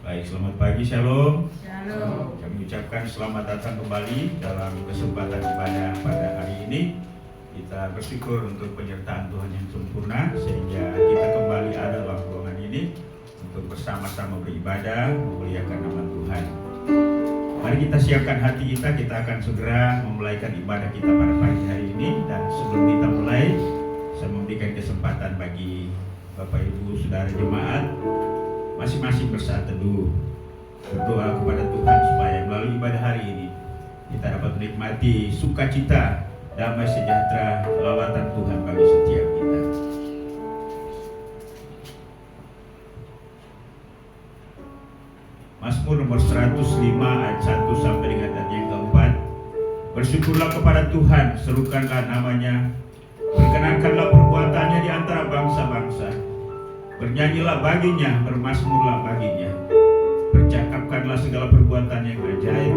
Baik, selamat pagi, Shalom. Shalom. Kami ucapkan selamat datang kembali dalam kesempatan ibadah pada hari ini. Kita bersyukur untuk penyertaan Tuhan yang sempurna sehingga kita kembali ada dalam ruangan ini untuk bersama-sama beribadah, memuliakan nama Tuhan. Mari kita siapkan hati kita akan segera memulaikan ibadah kita pada pagi hari ini. Dan sebelum kita mulai, saya memberikan kesempatan bagi Bapak Ibu Saudara Jemaat masing-masing bersaat teduh, berdoa kepada Tuhan supaya melalui ibadah hari ini kita dapat menikmati sukacita, damai sejahtera, lawatan Tuhan bagi setiap kita. Mazmur nomor 105 ayat 1 sampai dengan ayat yang keempat. Bersyukurlah kepada Tuhan, serukanlah namanya, perkenankanlah perbuatannya di antara bangsa-bangsa. Bernyanyilah baginya, bermazmurlah baginya. Percakapkanlah segala perbuatan yang ajaib.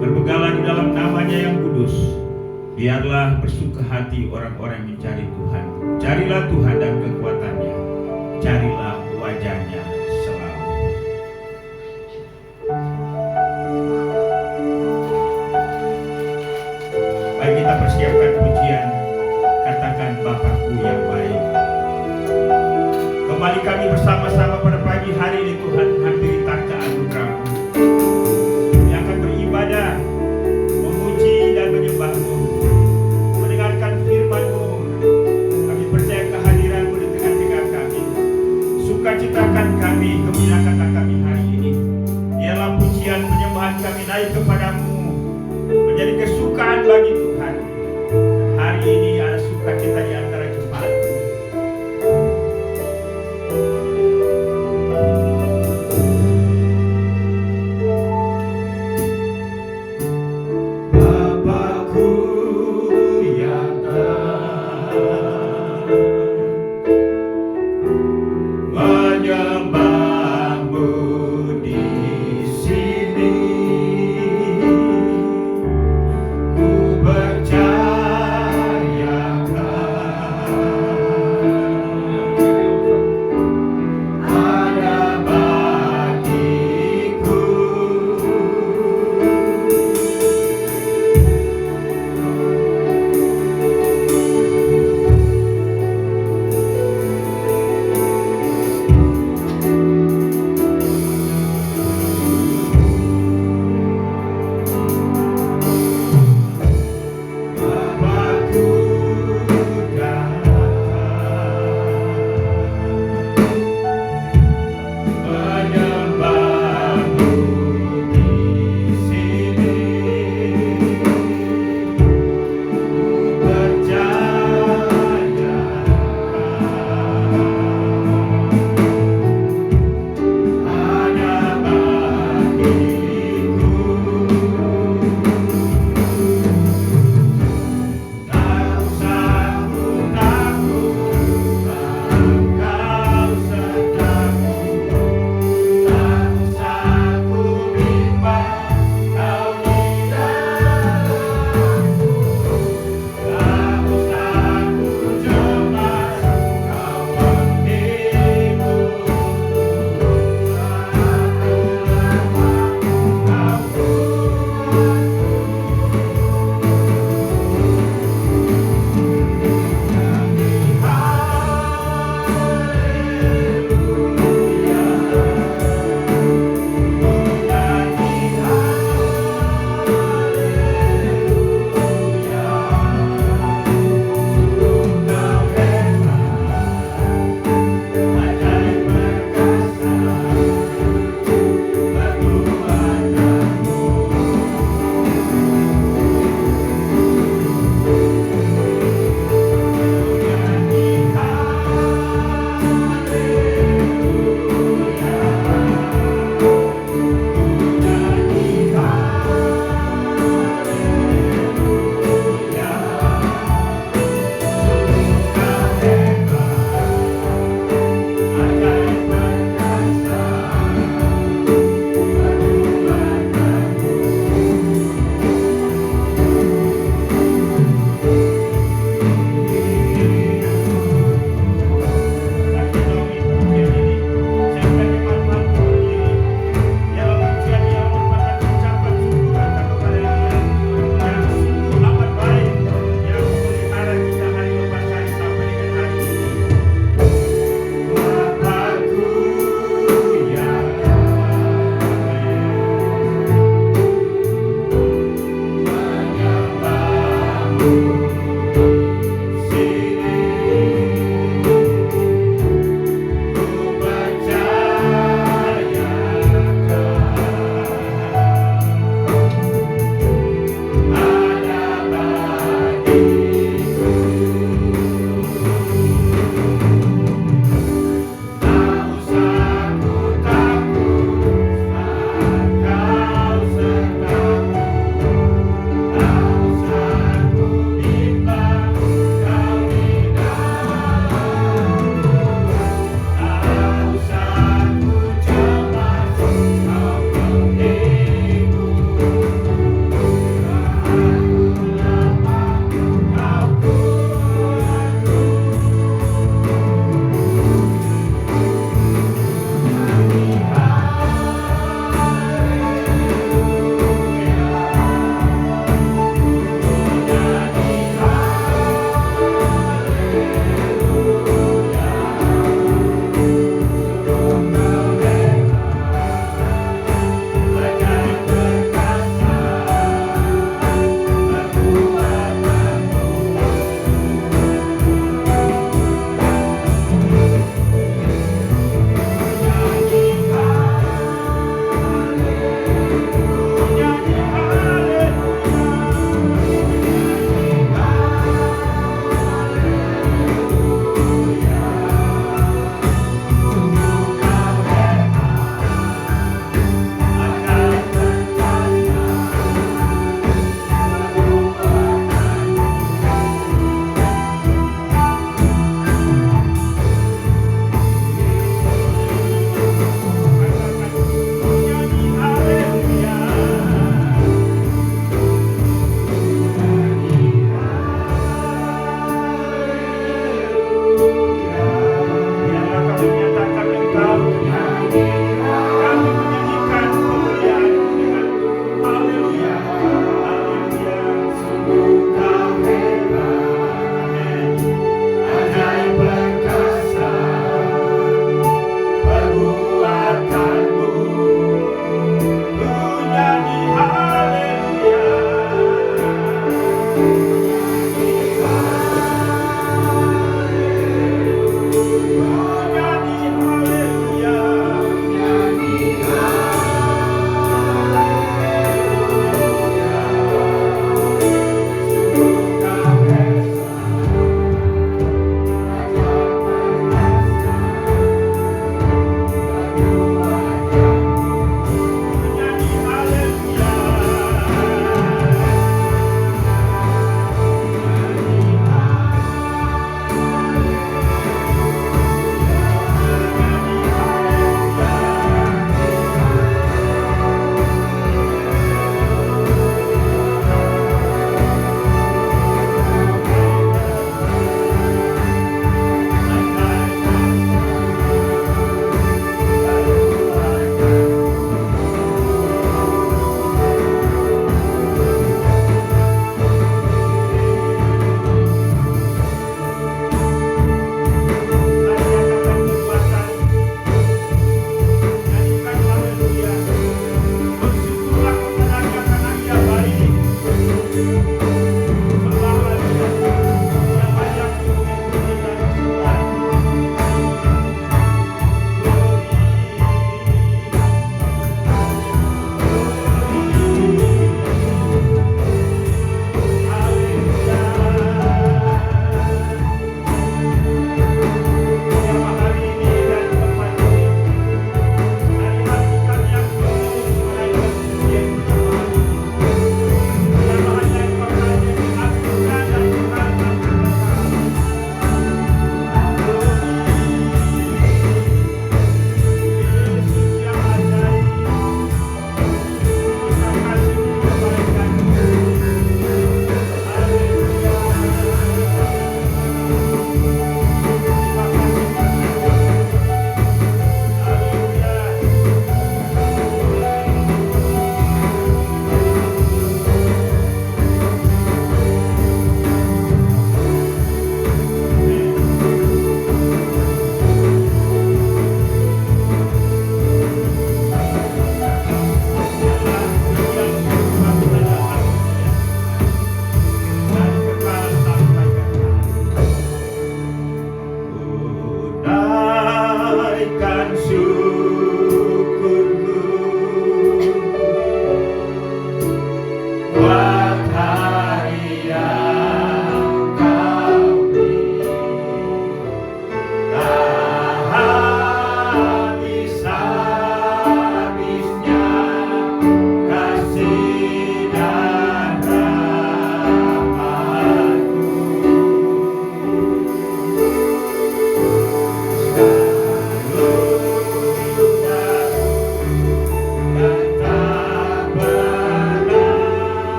Berpegalah di dalam namanya yang kudus. Biarlah bersuka hati orang-orang yang mencari Tuhan. Carilah Tuhan dan kekuatannya. Carilah wajahnya selalu. Baik, kita persiapkan pujian. Katakan Bapakku yang baik. Kembali kami bersama-sama pada pagi hari ini Tuhan hampiri takhta anugerah-Mu. Kami akan beribadah, memuji dan menyembah-Mu, mendengarkan firman-Mu. Kami percaya kehadiran-Mu di tengah-tengah kami. Sukacitakan kami, gembirakanlah kami hari ini. Biarlah pujian penyembahan kami naik kepada-Mu, menjadi kesukaan bagi Tuhan. Dan hari ini ada sukacita di antara jemaat-Mu. Menyembah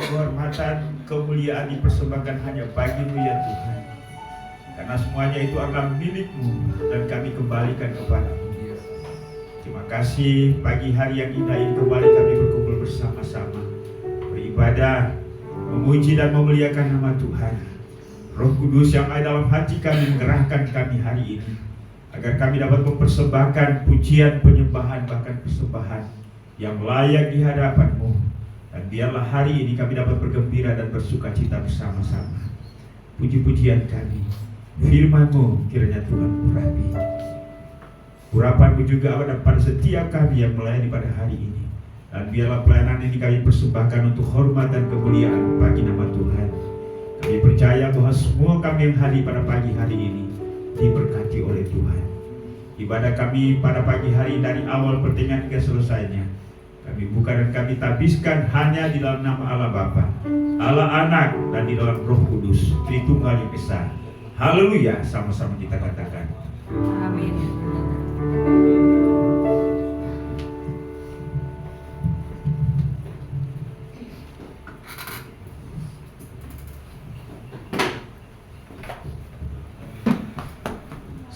kehormatan, kemuliaan dipersembahkan hanya bagi-Mu ya Tuhan. Karena semuanya itu adalah milik-Mu dan kami kembalikan kepada-Mu. Terima kasih pagi hari yang indah ini kembali kami berkumpul bersama-sama, beribadah, memuji dan memuliakan nama Tuhan. Roh Kudus yang ada dalam hati kami mengerahkan kami hari ini, agar kami dapat mempersembahkan pujian, penyembahan, bahkan persembahan yang layak di hadapan-Mu. Dan biarlah hari ini kami dapat bergembira dan bersuka cita bersama-sama. Puji-pujian kami, firman-Mu kiranya Tuhan urapi. Urapan-Mu juga ada pada setiap kami yang melayani pada hari ini. Dan biarlah pelayanan ini kami persembahkan untuk hormat dan kemuliaan bagi nama Tuhan. Kami percaya bahwa semua kami yang hadir pada pagi hari ini diberkati oleh Tuhan. Ibadah kami pada pagi hari dari awal pertengahan hingga selesainya, kami buka dan kami tabiskan hanya di dalam nama Allah Bapa, Allah Anak, dan di dalam Roh Kudus, Tritunggal yang Esa. Haleluya, sama-sama kita katakan. Amin.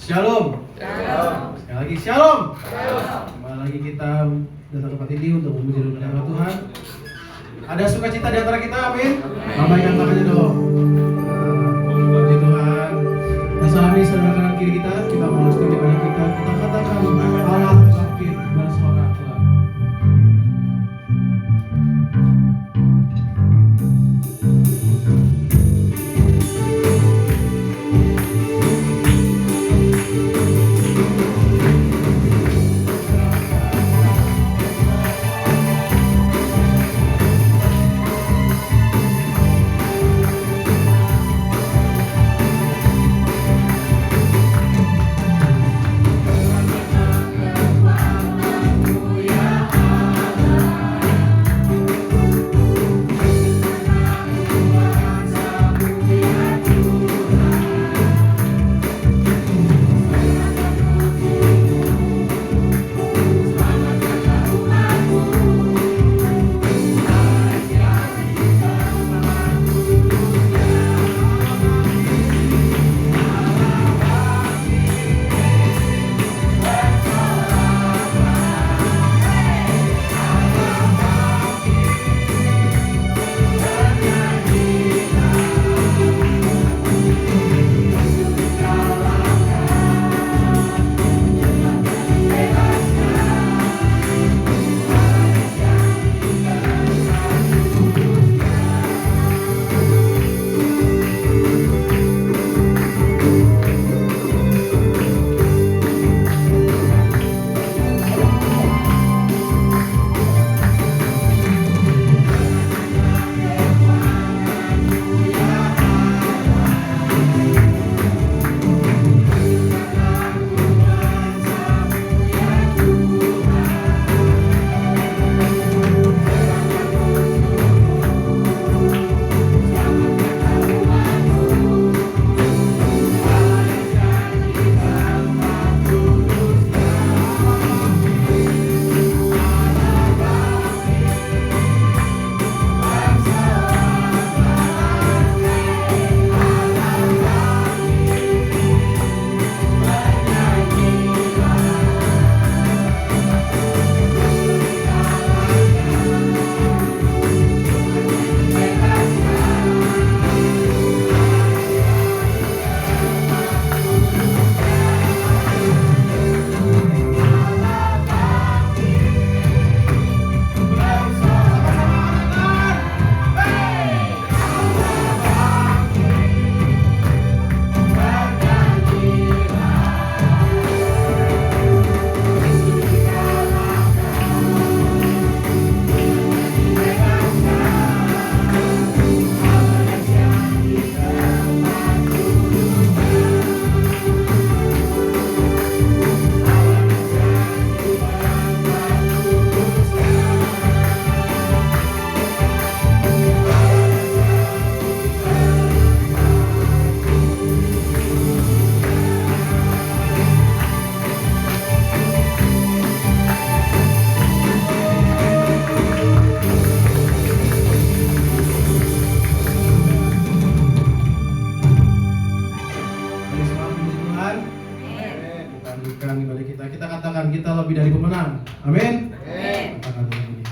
Shalom. Shalom. Sekali lagi shalom. Shalom. Kembali lagi kita datang ke tempat ini untuk memuji dan menyembah Tuhan. Ada sukacita di antara kita, amin. Lambaikan tangannya dong. Puji Tuhan. Dan saat ini saudara kanan kiri kita mengulas di depan kita katakan Allah bangkit bersorak Tuhan. lebih dari pemenang. Amin. Amin. Angkat tangan ini.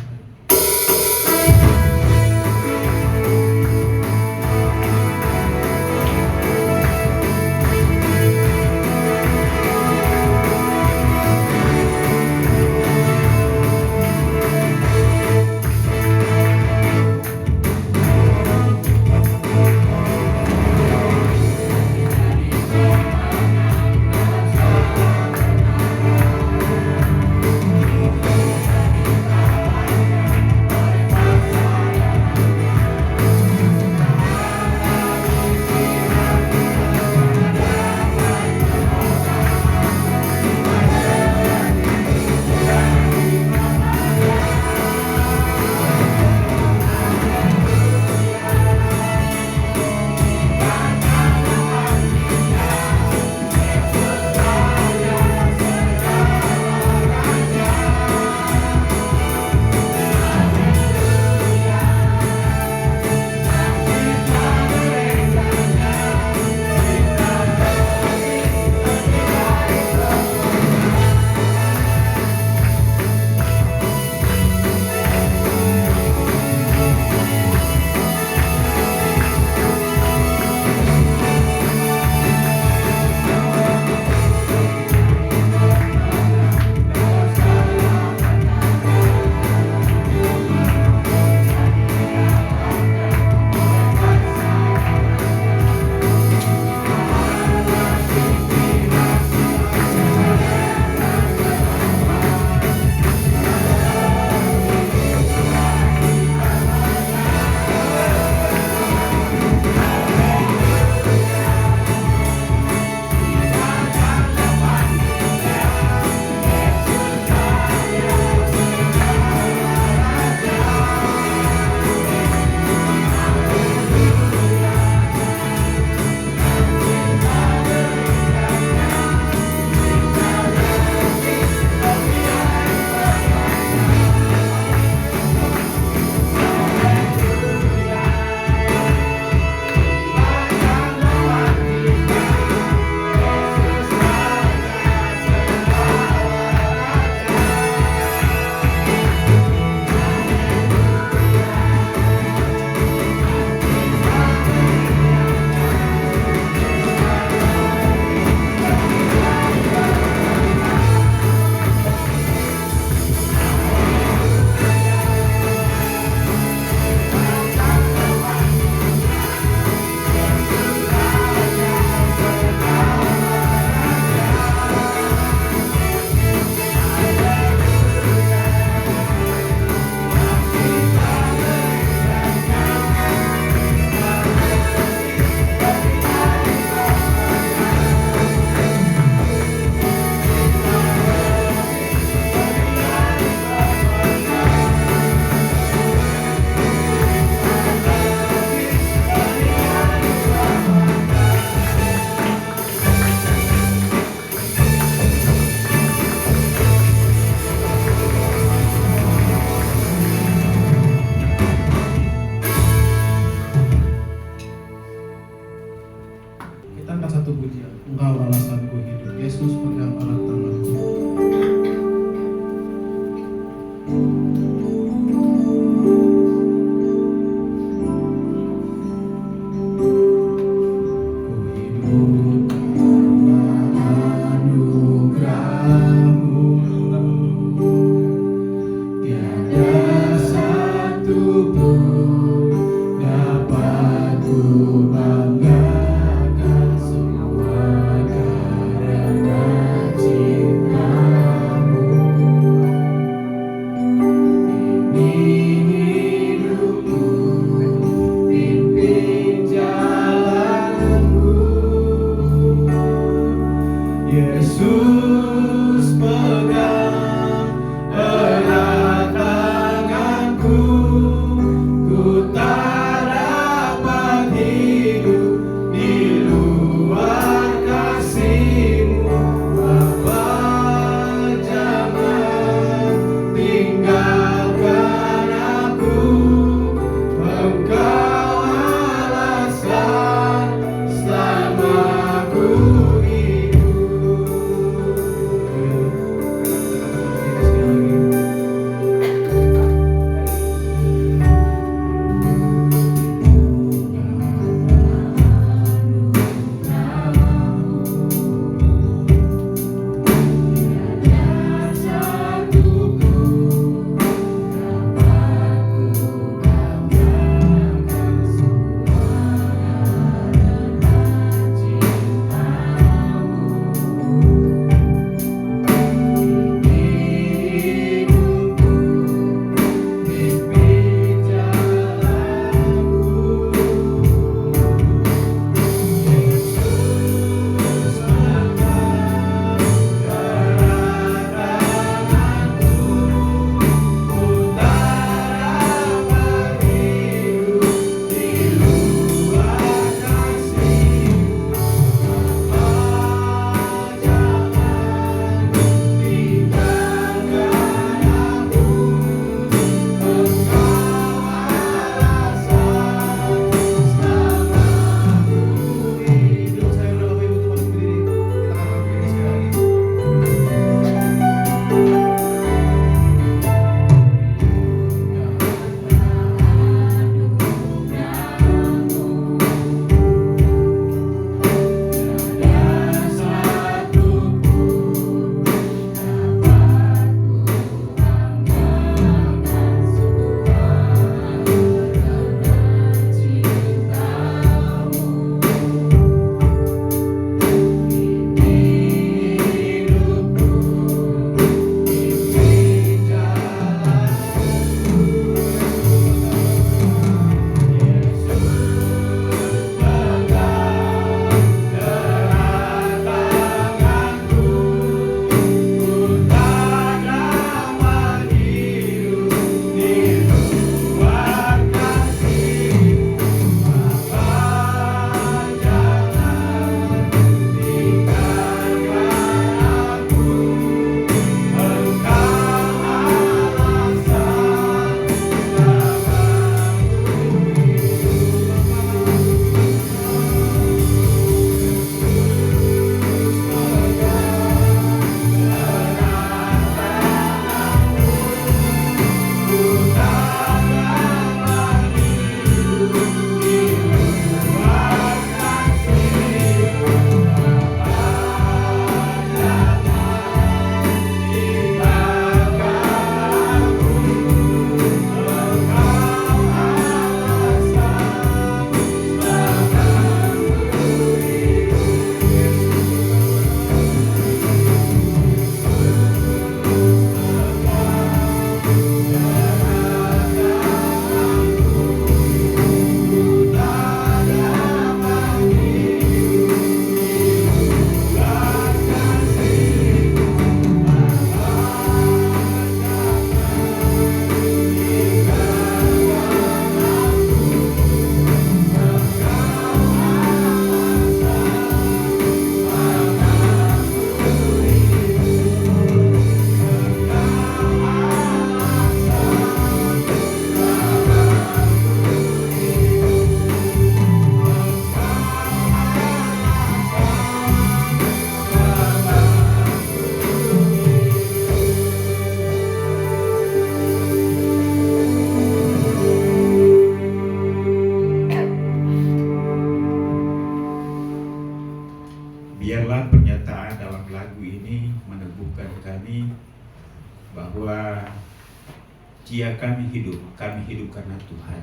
Jika kami hidup karena Tuhan,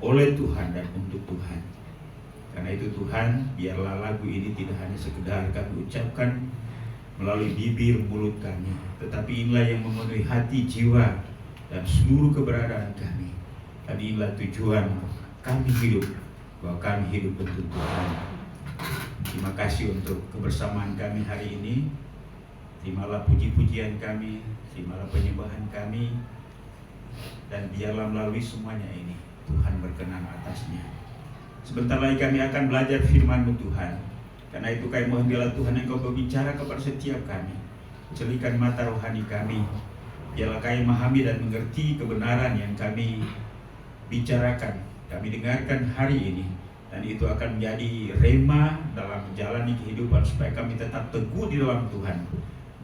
oleh Tuhan dan untuk Tuhan. Karena itu Tuhan, biarlah lagu ini tidak hanya sekedar kami ucapkan melalui bibir mulut kami, tetapi inilah yang memenuhi hati, jiwa, dan seluruh keberadaan kami. Dan inilah tujuan kami hidup, bahwa kami hidup untuk Tuhan. Terima kasih untuk kebersamaan kami hari ini. Terimalah puji-pujian kami, terimalah penyembahan kami, dan biarlah melalui semuanya ini Tuhan berkenan atasnya. Sebentar lagi kami akan belajar firman-Mu Tuhan. Karena itu kami mohon biarlah Tuhan Engkau berbicara kepada setiap kami. Celikan mata rohani kami. Biarlah kami memahami dan mengerti kebenaran yang kami bicarakan, kami dengarkan hari ini. Dan itu akan menjadi rema dalam menjalani kehidupan supaya kami tetap teguh di dalam Tuhan.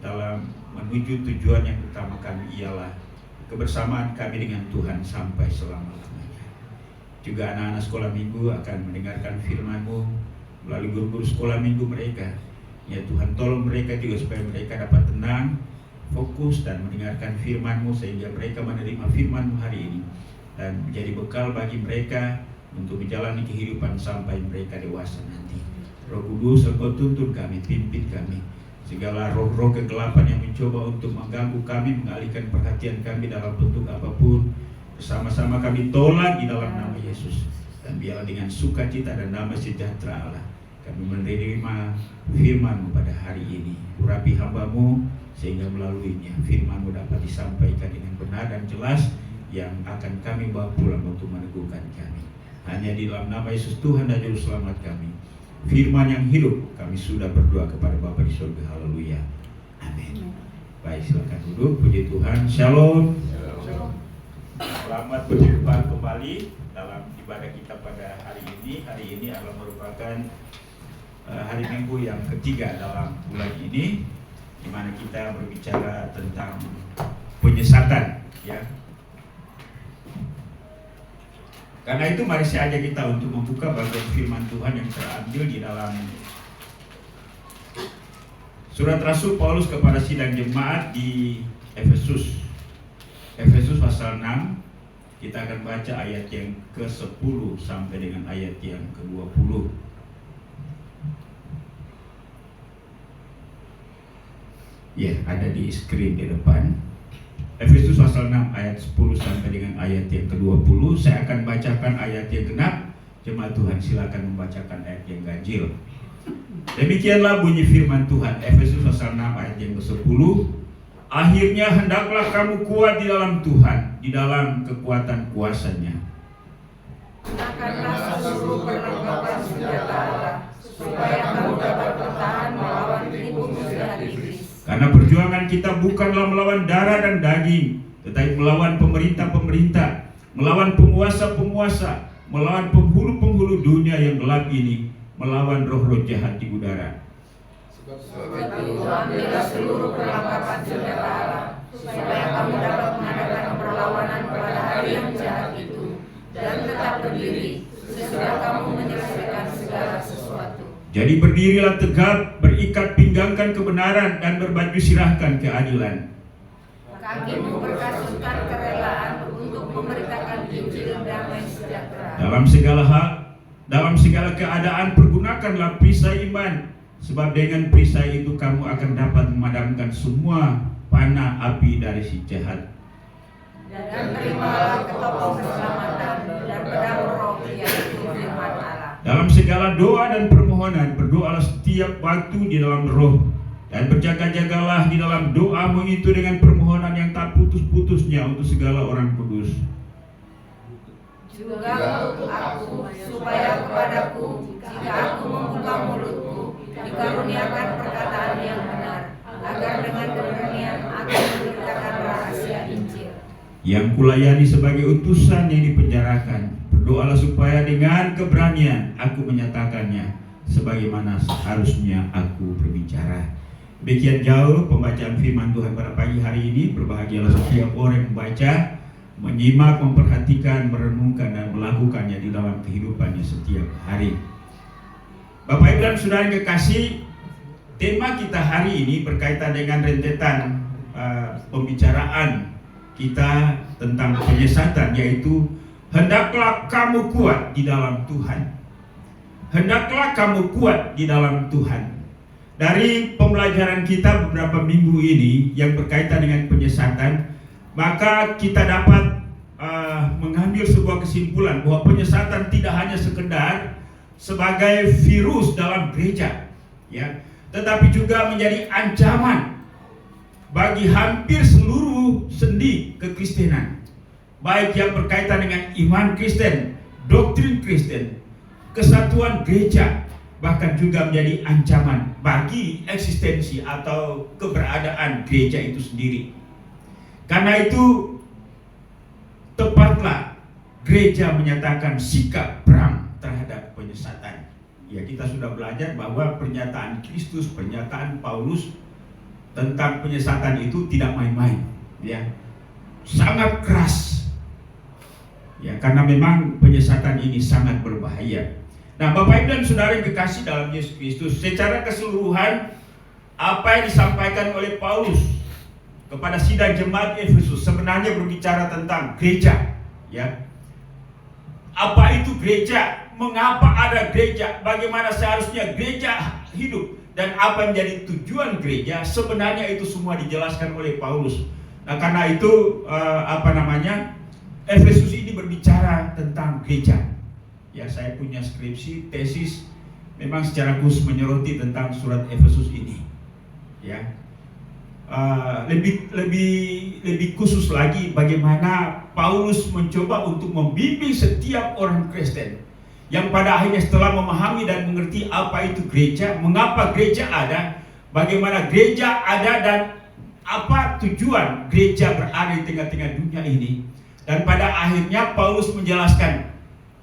Dalam menuju tujuan yang utama kami ialah kebersamaan kami dengan Tuhan sampai selama-lamanya. Juga anak-anak sekolah minggu akan mendengarkan firman-Mu melalui guru-guru sekolah minggu mereka. Ya Tuhan, tolong mereka juga supaya mereka dapat tenang, fokus dan mendengarkan firman-Mu sehingga mereka menerima firman-Mu hari ini dan menjadi bekal bagi mereka untuk menjalani kehidupan sampai mereka dewasa nanti. Roh Kudus, Engkau tuntun kami, pimpin kami. Segala roh-roh kegelapan yang mencoba untuk mengganggu kami, mengalihkan perhatian kami dalam bentuk apapun, bersama-sama kami tolak di dalam nama Yesus. Dan biarlah dengan sukacita dan damai sejahtera Allah, kami menerima firman-Mu pada hari ini. Urapi hamba-Mu sehingga melaluinya firman-Mu dapat disampaikan dengan benar dan jelas, yang akan kami bawa pulang untuk meneguhkan kami. Hanya di dalam nama Yesus Tuhan dan Juru Selamat kami, firman yang hidup, kami sudah berdoa kepada Bapa di surga. Haleluya. Amin. Baik, silakan duduk. Puji Tuhan. Shalom. Selamat berjumpa kembali dalam ibadah kita pada hari ini. Hari ini adalah merupakan hari Minggu yang ketiga dalam bulan ini, di mana kita berbicara tentang penyesatan, ya. Karena itu mari saya ajak kita untuk membuka bagian firman Tuhan yang terambil di dalam surat Rasul Paulus kepada sidang jemaat di Efesus. Efesus pasal 6, kita akan baca ayat yang ke-10 sampai dengan ayat yang ke-20. Ya, ada di screen di depan. Efesus pasal 6 ayat 10 sampai dengan ayat yang ke-20. Saya akan bacakan ayat yang genap. Jemaat Tuhan silakan membacakan ayat yang ganjil. Demikianlah bunyi firman Tuhan. Efesus pasal 6 ayat yang ke-10. Akhirnya hendaklah kamu kuat di dalam Tuhan, di dalam kekuatan kuasa-Nya. Gunakanlah seluruh perlengkapan senjata Allah, supaya kamu dapat bertahan melawan tipu muslihat iblis. Karena perjuangan kita bukanlah melawan darah dan daging, tetapi melawan pemerintah-pemerintah, melawan penguasa-penguasa, melawan penghulu-penghulu dunia yang gelap ini, melawan roh-roh jahat di udara. Sebab itu ambillah seluruh perlengkapan senjata Allah, supaya kamu dapat mengadakan perlawanan pada hari yang jahat itu, dan tetap berdiri sesudah kamu menyelesaikan segala sesuatu. Jadi berdirilah tegap, berikat pinggangkan kebenaran, dan berbaju sirahkan keadilan. Kakimu berkasutkan kerelaan untuk memberitakan Injil damai sejahtera. Dalam segala keadaan pergunakanlah perisai iman, sebab dengan perisai itu kamu akan dapat memadamkan semua panah api dari si jahat. Dan terimalah ketopong keselamatan dan pedang roh, yaitu firman Allah. Dalam segala doa dan permohonan, berdoalah setiap waktu di dalam roh, dan berjaga-jagalah di dalam doamu itu dengan permohonan yang tak putus-putusnya untuk segala orang kudus. Juga untuk aku, supaya kepadaku, jika aku membuka mulutku, dikaruniakan perkataan yang benar, agar dengan keberanian aku memberitakan rahasia Injil. Yang kulayani sebagai utusan yang dipenjarakan, berdoalah supaya dengan keberanian aku menyatakannya, sebagaimana seharusnya aku berbicara. Demikian jauh pembacaan firman Tuhan pada pagi hari ini. Berbahagialah setiap orang yang membaca, menyimak, memperhatikan, merenungkan, dan melakukannya di dalam kehidupannya setiap hari. Bapak Ibu dan Saudara yang kekasih, tema kita hari ini berkaitan dengan rentetan pembicaraan kita tentang penyesatan, yaitu hendaklah kamu kuat di dalam Tuhan. Hendaklah kamu kuat di dalam Tuhan. Dari pembelajaran kita beberapa minggu ini yang berkaitan dengan penyesatan, maka kita dapat mengambil sebuah kesimpulan bahwa penyesatan tidak hanya sekedar sebagai virus dalam gereja, ya, tetapi juga menjadi ancaman bagi hampir seluruh sendi kekristenan, baik yang berkaitan dengan iman Kristen, doktrin Kristen, kesatuan gereja, bahkan juga menjadi ancaman bagi eksistensi atau keberadaan gereja itu sendiri. Karena itu tepatlah gereja menyatakan sikap perang terhadap penyesatan. Ya, kita sudah belajar bahwa pernyataan Kristus, pernyataan Paulus tentang penyesatan itu tidak main-main, ya, sangat keras, ya, karena memang penyesatan ini sangat berbahaya. Nah, Bapak Ibu dan Saudara yang kekasih dalam Yesus Kristus, secara keseluruhan apa yang disampaikan oleh Paulus kepada sidang jemaat Efesus sebenarnya berbicara tentang gereja, ya. Apa itu gereja? Mengapa ada gereja? Bagaimana seharusnya gereja hidup? Dan apa yang menjadi tujuan gereja? Sebenarnya itu semua dijelaskan oleh Paulus. Nah, karena itu Efesus ini berbicara tentang gereja. Ya, saya punya skripsi, tesis, memang secara khusus menyoroti tentang surat Efesus ini. Ya, lebih khusus lagi bagaimana Paulus mencoba untuk membimbing setiap orang Kristen yang pada akhirnya setelah memahami dan mengerti apa itu gereja, mengapa gereja ada, bagaimana gereja ada, dan apa tujuan gereja berada di tengah-tengah dunia ini. Dan pada akhirnya Paulus menjelaskan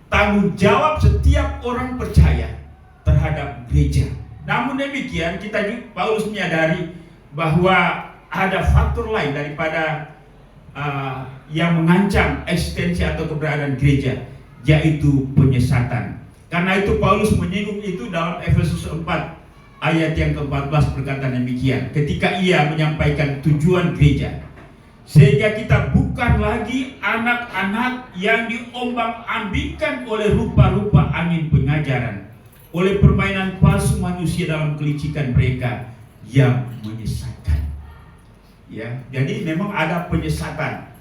tanggung jawab setiap orang percaya terhadap gereja. Namun demikian, Paulus menyadari bahwa ada faktor lain daripada yang mengancam eksistensi atau keberadaan gereja, yaitu penyesatan. Karena itu Paulus menyinggung itu dalam Efesus 4 ayat yang ke-14 berkata demikian, ketika ia menyampaikan tujuan gereja, sehingga kita bukan lagi anak-anak yang diombang-ambingkan oleh rupa-rupa angin pengajaran, oleh permainan palsu manusia dalam kelicikan mereka yang menyesatkan. Ya, jadi memang ada penyesatan.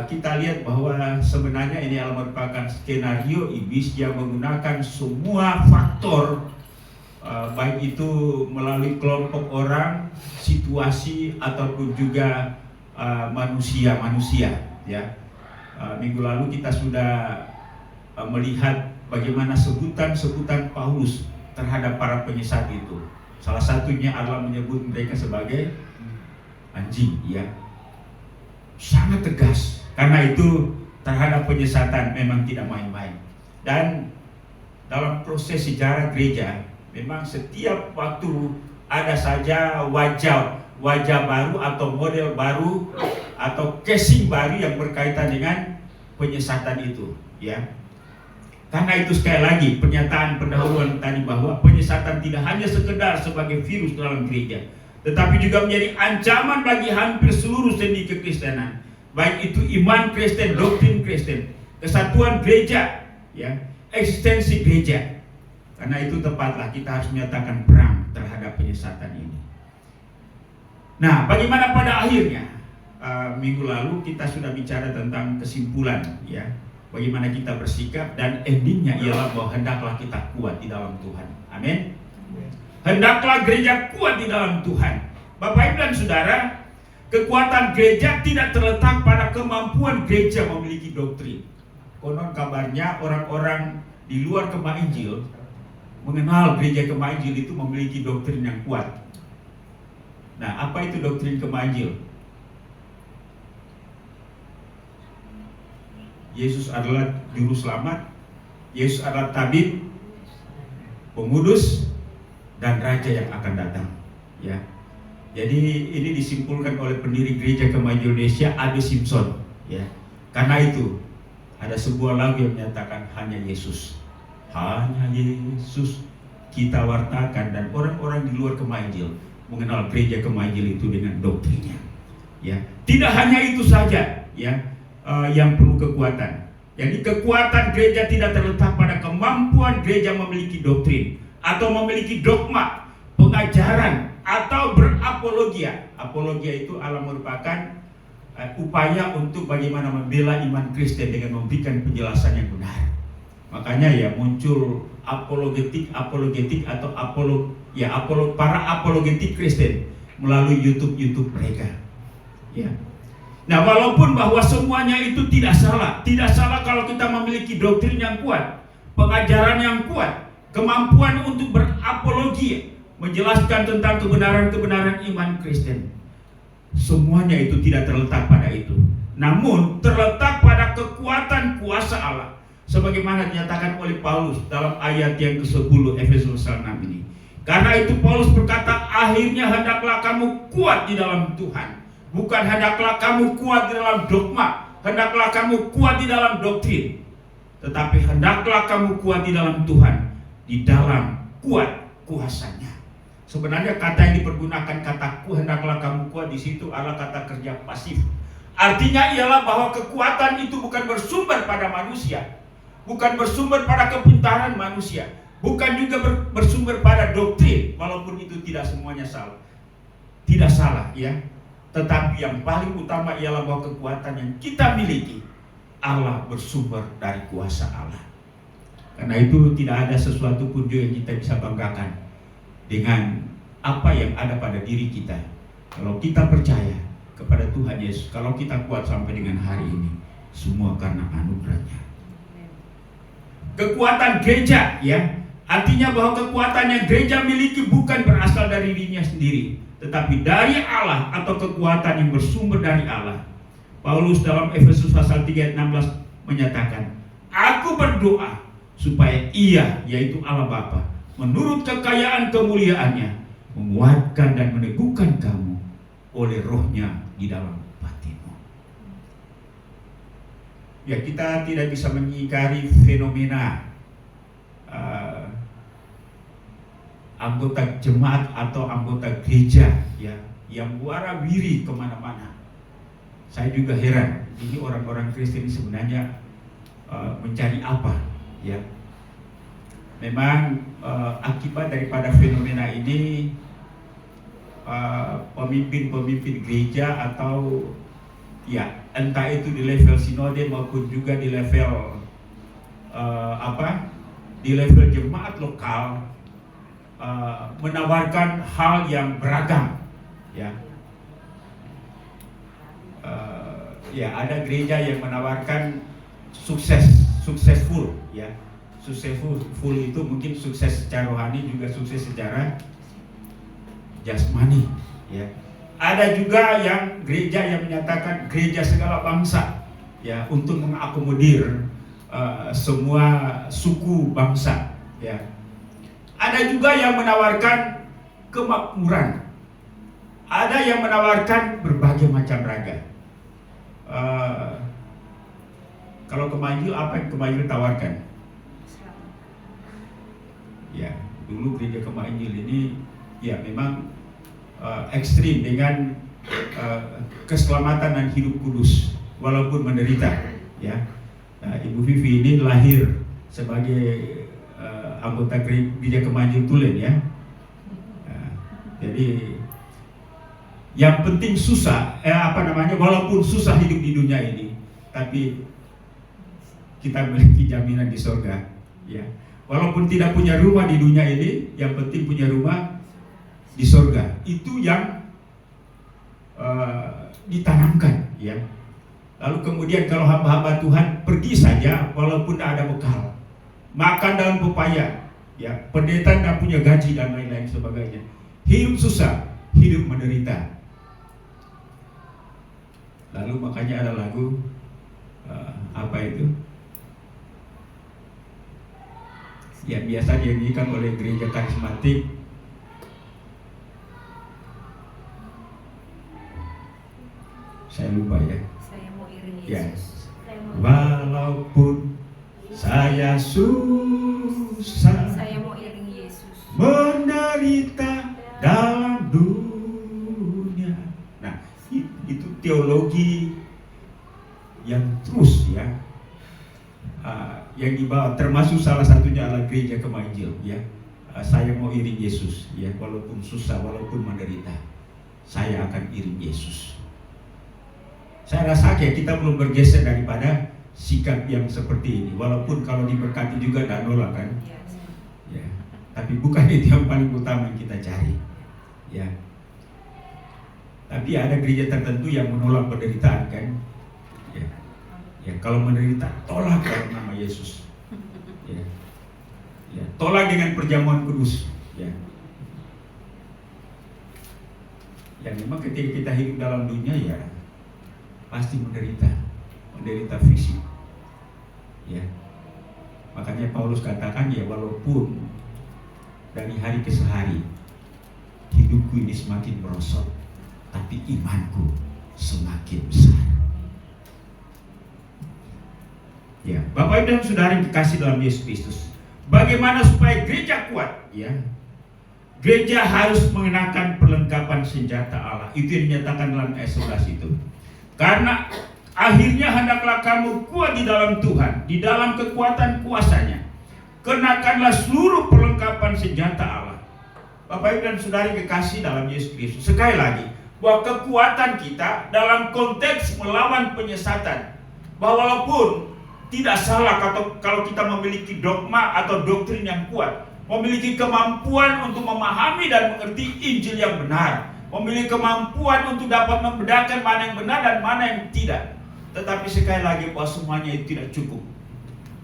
Kita lihat bahwa sebenarnya ini merupakan skenario iblis yang menggunakan semua faktor, baik itu melalui kelompok orang, situasi, ataupun juga manusia. Ya, minggu lalu kita sudah melihat bagaimana sebutan Paulus terhadap para penyesat itu. Salah satunya adalah menyebut mereka sebagai anjing, ya, sangat tegas. Karena itu terhadap penyesatan memang tidak main-main. Dan dalam proses sejarah gereja, memang setiap waktu ada saja wajah baru atau model baru atau casing baru yang berkaitan dengan penyesatan itu, ya. Karena itu sekali lagi pernyataan pendahuluan tadi bahwa penyesatan tidak hanya sekedar sebagai virus dalam gereja, tetapi juga menjadi ancaman bagi hampir seluruh sendi kekristenan, baik itu iman Kristen, doktrin Kristen, kesatuan gereja, ya, eksistensi gereja. Karena itu tepatlah kita harus menyatakan perang terhadap penyesatan ini. Nah, bagaimana pada akhirnya? Minggu lalu kita sudah bicara tentang kesimpulan, ya, bagaimana kita bersikap, dan endingnya ialah bahwa hendaklah kita kuat di dalam Tuhan. Amin. Hendaklah gereja kuat di dalam Tuhan. Bapak Ibu dan Saudara, kekuatan gereja tidak terletak pada kemampuan gereja memiliki doktrin. Konon kabarnya orang-orang di luar Kemah Injil mengenal gereja Kemah Injil itu memiliki doktrin yang kuat. Nah, apa itu doktrin Kemah Injil? Yesus adalah juru selamat, Yesus adalah tabib, pengudus, dan raja yang akan datang, ya. Jadi ini disimpulkan oleh pendiri gereja Kemah Indonesia, A.B. Simpson, ya. Karena itu ada sebuah lagu yang menyatakan hanya Yesus kita wartakan, dan orang-orang di luar Kemah Injil mengenal gereja Kemah Injil itu dengan doktrinnya. Ya, tidak hanya itu saja ya yang perlu kekuatan. Jadi kekuatan gereja tidak terletak pada kemampuan gereja memiliki doktrin atau memiliki dogma, pengajaran atau berapologia. Apologia itu merupakan upaya untuk bagaimana membela iman Kristen dengan memberikan penjelasan yang benar. Makanya ya muncul apologetik atau para apologetik Kristen melalui YouTube mereka. Ya. Nah, walaupun bahwa semuanya itu tidak salah kalau kita memiliki doktrin yang kuat, pengajaran yang kuat, kemampuan untuk berapologi, menjelaskan tentang kebenaran iman Kristen. Semuanya itu tidak terletak pada itu. Namun terletak pada kekuatan kuasa Allah. Sebagaimana dinyatakan oleh Paulus dalam ayat yang ke-10 Efesus 6 ini. Karena itu Paulus berkata, akhirnya hendaklah kamu kuat di dalam Tuhan. Bukan hendaklah kamu kuat di dalam dogma, hendaklah kamu kuat di dalam doktrin. Tetapi hendaklah kamu kuat di dalam Tuhan, di dalam kuat kuasanya. Sebenarnya kata yang dipergunakan kataku hendaklah kamu kuat di situ adalah kata kerja pasif. Artinya ialah bahwa kekuatan itu bukan bersumber pada manusia, bukan bersumber pada kepintaran manusia, bukan juga bersumber pada doktrin, walaupun itu tidak semuanya salah. Tidak salah ya. Tetapi yang paling utama ialah bahwa kekuatan yang kita miliki Allah bersumber dari kuasa Allah. Karena itu tidak ada sesuatu pun yang kita bisa banggakan dengan apa yang ada pada diri kita. Kalau kita percaya kepada Tuhan Yesus, kalau kita kuat sampai dengan hari ini, semua karena anugerahnya. Kekuatan gereja ya, artinya bahwa kekuatan yang gereja miliki bukan berasal dari dirinya sendiri, tetapi dari Allah atau kekuatan yang bersumber dari Allah. Paulus dalam Efesus pasal 3 ayat 16 menyatakan, aku berdoa supaya Ia, yaitu Allah Bapa, menurut kekayaan kemuliaannya, menguatkan dan meneguhkan kamu oleh Roh-Nya di dalam batinmu. Ya, kita tidak bisa mengingkari fenomena anggota jemaat atau anggota gereja ya yang warawiri kemana-mana. Saya juga heran, ini orang-orang Kristen sebenarnya mencari apa ya. Memang akibat daripada fenomena ini pemimpin-pemimpin gereja atau ya entah itu di level sinode maupun juga di level di level jemaat lokal menawarkan hal yang beragam ya. Ya ada gereja yang menawarkan successful ya. Successful itu mungkin sukses secara rohani juga sukses secara jasmani ya. Ada juga yang gereja yang menyatakan gereja segala bangsa ya, untuk mengakomodir semua suku bangsa ya. Ada juga yang menawarkan kemakmuran. Ada yang menawarkan berbagai macam raga. Kalau Kemail, apa yang Kemail tawarkan? Ya, dulu gereja Kemail ini ya memang ekstrim dengan keselamatan dan hidup kudus walaupun menderita ya. Nah, Ibu Vivi ini lahir sebagai anggota gereja Kemail Tulen ya. Nah, jadi yang penting susah, walaupun susah hidup di dunia ini, tapi kita memiliki jaminan di surga ya. Walaupun tidak punya rumah di dunia ini, yang penting punya rumah di surga. Itu yang ditanamkan ya. Lalu kemudian kalau hamba-hamba Tuhan pergi saja walaupun tidak ada bekal, makan daun pepaya ya, pendeta tidak punya gaji dan lain-lain sebagainya, hidup susah, hidup menderita. Lalu makanya ada lagu apa itu yang biasa dinyanyikan oleh gereja karismatik, saya lupa ya. Saya mau iring Ya. Yesus. Walaupun saya susah, Saya mau iring Yesus. menderita dalam dunia. Nah, itu teologi yang terus ya yang dibawa, termasuk salah satunya adalah gereja Kemainjil ya. Saya mau iring Yesus ya, walaupun susah, walaupun menderita, saya akan iring Yesus. Saya rasa ya kita belum bergeser daripada sikap yang seperti ini, walaupun kalau diberkati juga tidak nolak kan ya, tapi bukan itu yang paling utama yang kita cari ya. Tapi ada gereja tertentu yang menolak penderitaan kan ya. Ya, kalau menderita tolak dalam nama Yesus ya. Ya, tolak dengan perjamuan kudus ya. Yang memang ketika kita hidup dalam dunia ya pasti menderita fisik ya. Makanya Paulus katakan ya, walaupun dari hari ke hari hidupku ini semakin merosot, tapi imanku semakin besar ya. Bapak Ibu dan Saudara yang dikasih dalam Yesus Kristus, bagaimana supaya gereja kuat ya? Gereja harus mengenakan perlengkapan senjata Allah. Itu yang dinyatakan dalam ayat 11 itu. Karena akhirnya hendaklah kamu kuat di dalam Tuhan, di dalam kekuatan kuasanya. Kenakanlah seluruh perlengkapan senjata Allah. Bapak Ibu dan Saudara kekasih dalam Yesus Kristus, sekali lagi bahwa kekuatan kita dalam konteks melawan penyesatan, bahwa walaupun tidak salah kalau kita memiliki dogma atau doktrin yang kuat, memiliki kemampuan untuk memahami dan mengerti Injil yang benar, memiliki kemampuan untuk dapat membedakan mana yang benar dan mana yang tidak. Tetapi sekali lagi bahwa semuanya itu tidak cukup.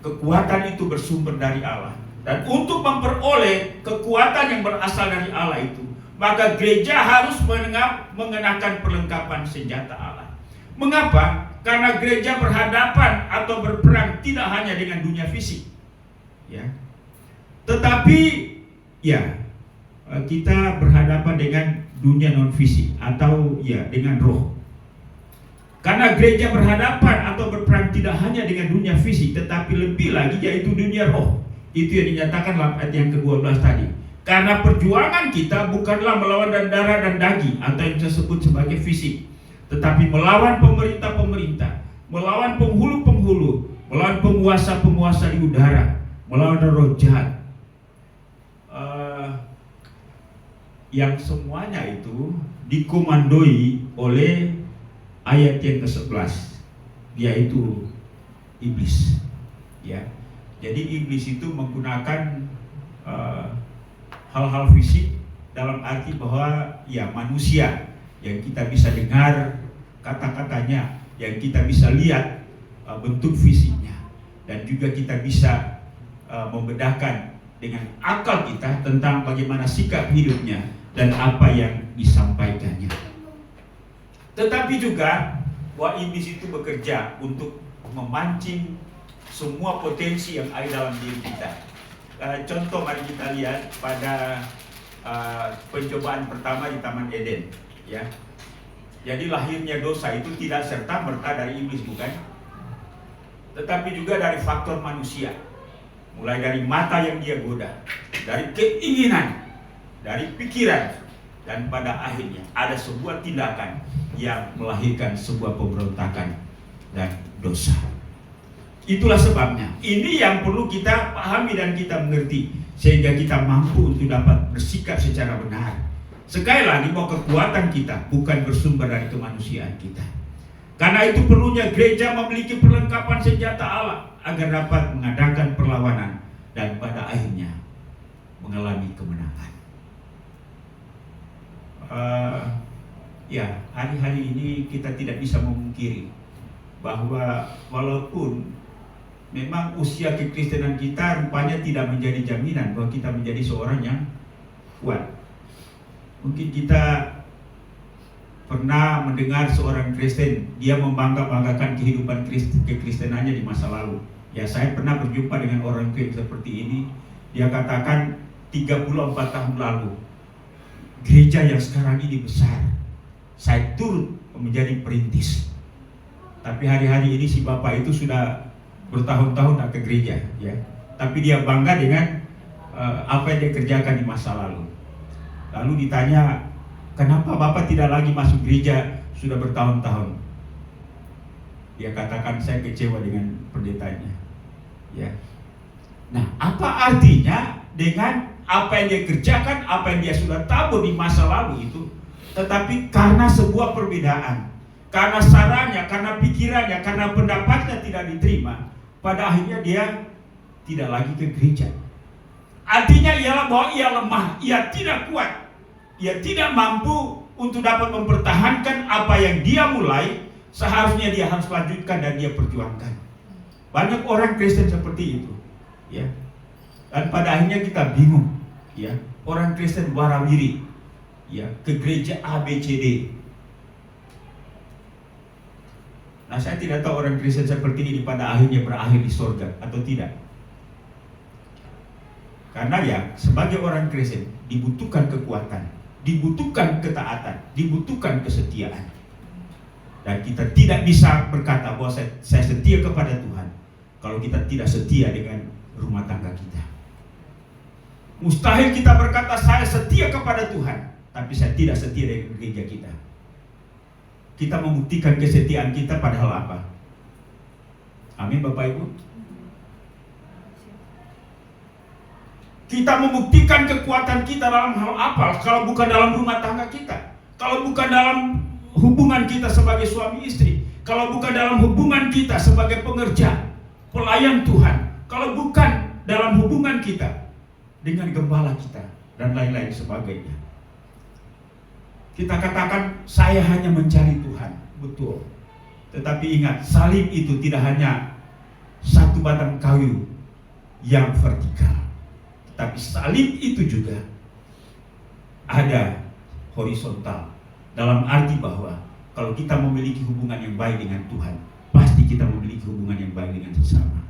Kekuatan itu bersumber dari Allah. Dan untuk memperoleh kekuatan yang berasal dari Allah itu, maka gereja harus mengenakan perlengkapan senjata Allah. Mengapa? Karena gereja berhadapan atau berperang tidak hanya dengan dunia fisik ya. Tetapi ya, kita berhadapan dengan dunia non fisik atau ya dengan roh. Karena gereja berhadapan atau berperang tidak hanya dengan dunia fisik, tetapi lebih lagi yaitu dunia roh. Itu yang dinyatakan dalam ayat yang ke-12 tadi. Karena perjuangan kita bukanlah melawan darah dan daging atau yang disebut sebagai fisik, tetapi melawan pemerintah-pemerintah, melawan penghulu-penghulu, melawan penguasa-penguasa di udara, melawan roh jahat. Yang semuanya itu dikomandoi oleh ayat yang ke-11, yaitu iblis ya. Jadi iblis itu menggunakan hal-hal fisik dalam arti bahwa ya manusia yang kita bisa dengar kata-katanya, yang kita bisa lihat bentuk fisiknya, dan juga kita bisa membedakan dengan akal kita tentang bagaimana sikap hidupnya dan apa yang disampaikannya. Tetapi juga bahwa iblis itu bekerja untuk memancing semua potensi yang ada dalam diri kita. Contoh mari kita lihat pada pencobaan pertama di Taman Eden ya. Jadi lahirnya dosa itu tidak serta-merta dari iblis, bukan? Tetapi juga dari faktor manusia. Mulai dari mata yang dia goda, dari keinginan, dari pikiran, dan pada akhirnya ada sebuah tindakan yang melahirkan sebuah pemberontakan dan dosa. Itulah sebabnya ini yang perlu kita pahami dan kita mengerti, sehingga kita mampu untuk dapat bersikap secara benar. Sekali lagi bahwa kekuatan kita bukan bersumber dari kemanusiaan kita. Karena itu perlunya gereja memiliki perlengkapan senjata Allah agar dapat mengadakan perlawanan dan pada akhirnya mengalami kemenangan. Ya, hari-hari ini kita tidak bisa memungkiri bahwa walaupun memang usia kekristenan kita rupanya tidak menjadi jaminan bahwa kita menjadi seorang yang kuat. Mungkin kita pernah mendengar seorang Kristen, dia membangga-banggakan kehidupan kekristenannya di masa lalu. Ya, saya pernah berjumpa dengan orang Kristen seperti ini. Dia katakan 34 tahun lalu, gereja yang sekarang ini besar, saya turut menjadi perintis. Tapi hari-hari ini si bapak itu sudah bertahun-tahun tak ke gereja, ya. Tapi dia bangga dengan apa yang dia kerjakan di masa lalu. Lalu ditanya, kenapa bapak tidak lagi masuk gereja sudah bertahun-tahun. Dia katakan saya kecewa dengan pendetanya. Ya. Nah, apa artinya dengan apa yang dia kerjakan, apa yang dia sudah tabur di masa lalu itu, tetapi karena sebuah perbedaan, karena sarannya, karena pikirannya, karena pendapatnya tidak diterima, pada akhirnya dia tidak lagi ke gereja. Artinya ialah bahwa ia lemah, ia tidak kuat, ia tidak mampu untuk dapat mempertahankan apa yang dia mulai. Seharusnya dia harus lanjutkan dan dia perjuangkan. Banyak orang Kristen seperti itu, ya. Dan pada akhirnya kita bingung, ya. Orang Kristen warawiri, ya, ke gereja A, B, C, D. Nah, saya tidak tahu orang Kristen seperti ini pada akhirnya berakhir di surga atau tidak. Karena ya, sebagai orang Kristen dibutuhkan kekuatan, dibutuhkan ketaatan, dibutuhkan kesetiaan. Dan kita tidak bisa berkata bahwa saya setia kepada Tuhan kalau kita tidak setia dengan rumah tangga kita. Mustahil kita berkata saya setia kepada Tuhan, tapi saya tidak setia dengan gereja kita. Kita membuktikan kesetiaan kita pada hal apa? Amin Bapak Ibu. Kita membuktikan kekuatan kita dalam hal apa kalau bukan dalam rumah tangga kita? Kalau bukan dalam hubungan kita sebagai suami istri, kalau bukan dalam hubungan kita sebagai pengerja, pelayan Tuhan, kalau bukan dalam hubungan kita dengan gembala kita dan lain-lain sebagainya. Kita katakan saya hanya mencari Tuhan, betul. Tetapi ingat, salib itu tidak hanya satu batang kayu yang vertikal, tetapi salib itu juga ada horizontal. Dalam arti bahwa kalau kita memiliki hubungan yang baik dengan Tuhan, pasti kita memiliki hubungan yang baik dengan sesama.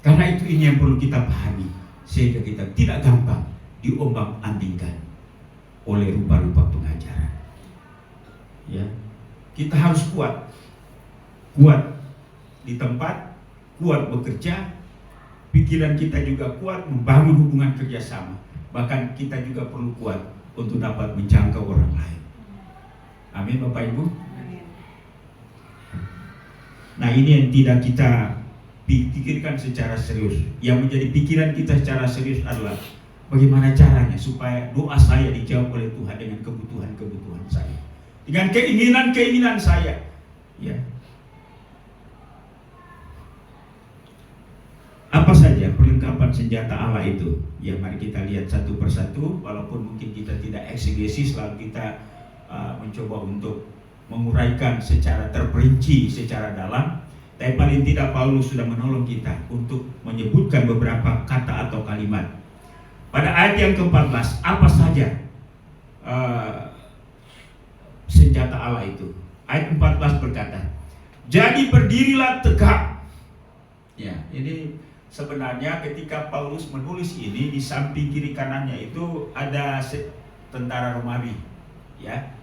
Karena itu ini yang perlu kita pahami, sehingga kita tidak gampang diombang-ambingkan oleh rupa-rupa pengajaran. Ya, kita harus kuat di tempat, kuat bekerja, pikiran kita juga kuat membangun hubungan kerjasama. Bahkan kita juga perlu kuat untuk dapat menjangkau orang lain. Amin Bapak Ibu. Nah, ini yang tidak kita pikirkan secara serius. Yang menjadi pikiran kita secara serius adalah bagaimana caranya supaya doa saya dijawab oleh Tuhan dengan kebutuhan-kebutuhan saya, dengan keinginan-keinginan saya. Ya. Apa saja perlengkapan senjata Allah itu? Ya, mari kita lihat satu persatu. Walaupun mungkin kita tidak eksegesis, lalu kita mencoba untuk menguraikan secara terperinci, secara dalam. Tapi paling tidak Paulus sudah menolong kita untuk menyebutkan beberapa kata atau kalimat. Pada ayat yang ke-14, apa saja senjata Allah itu? Ayat 14 berkata, jadi berdirilah tegak. Ya, ini sebenarnya ketika Paulus menulis ini, di samping kiri kanannya itu ada tentara Romawi, ya.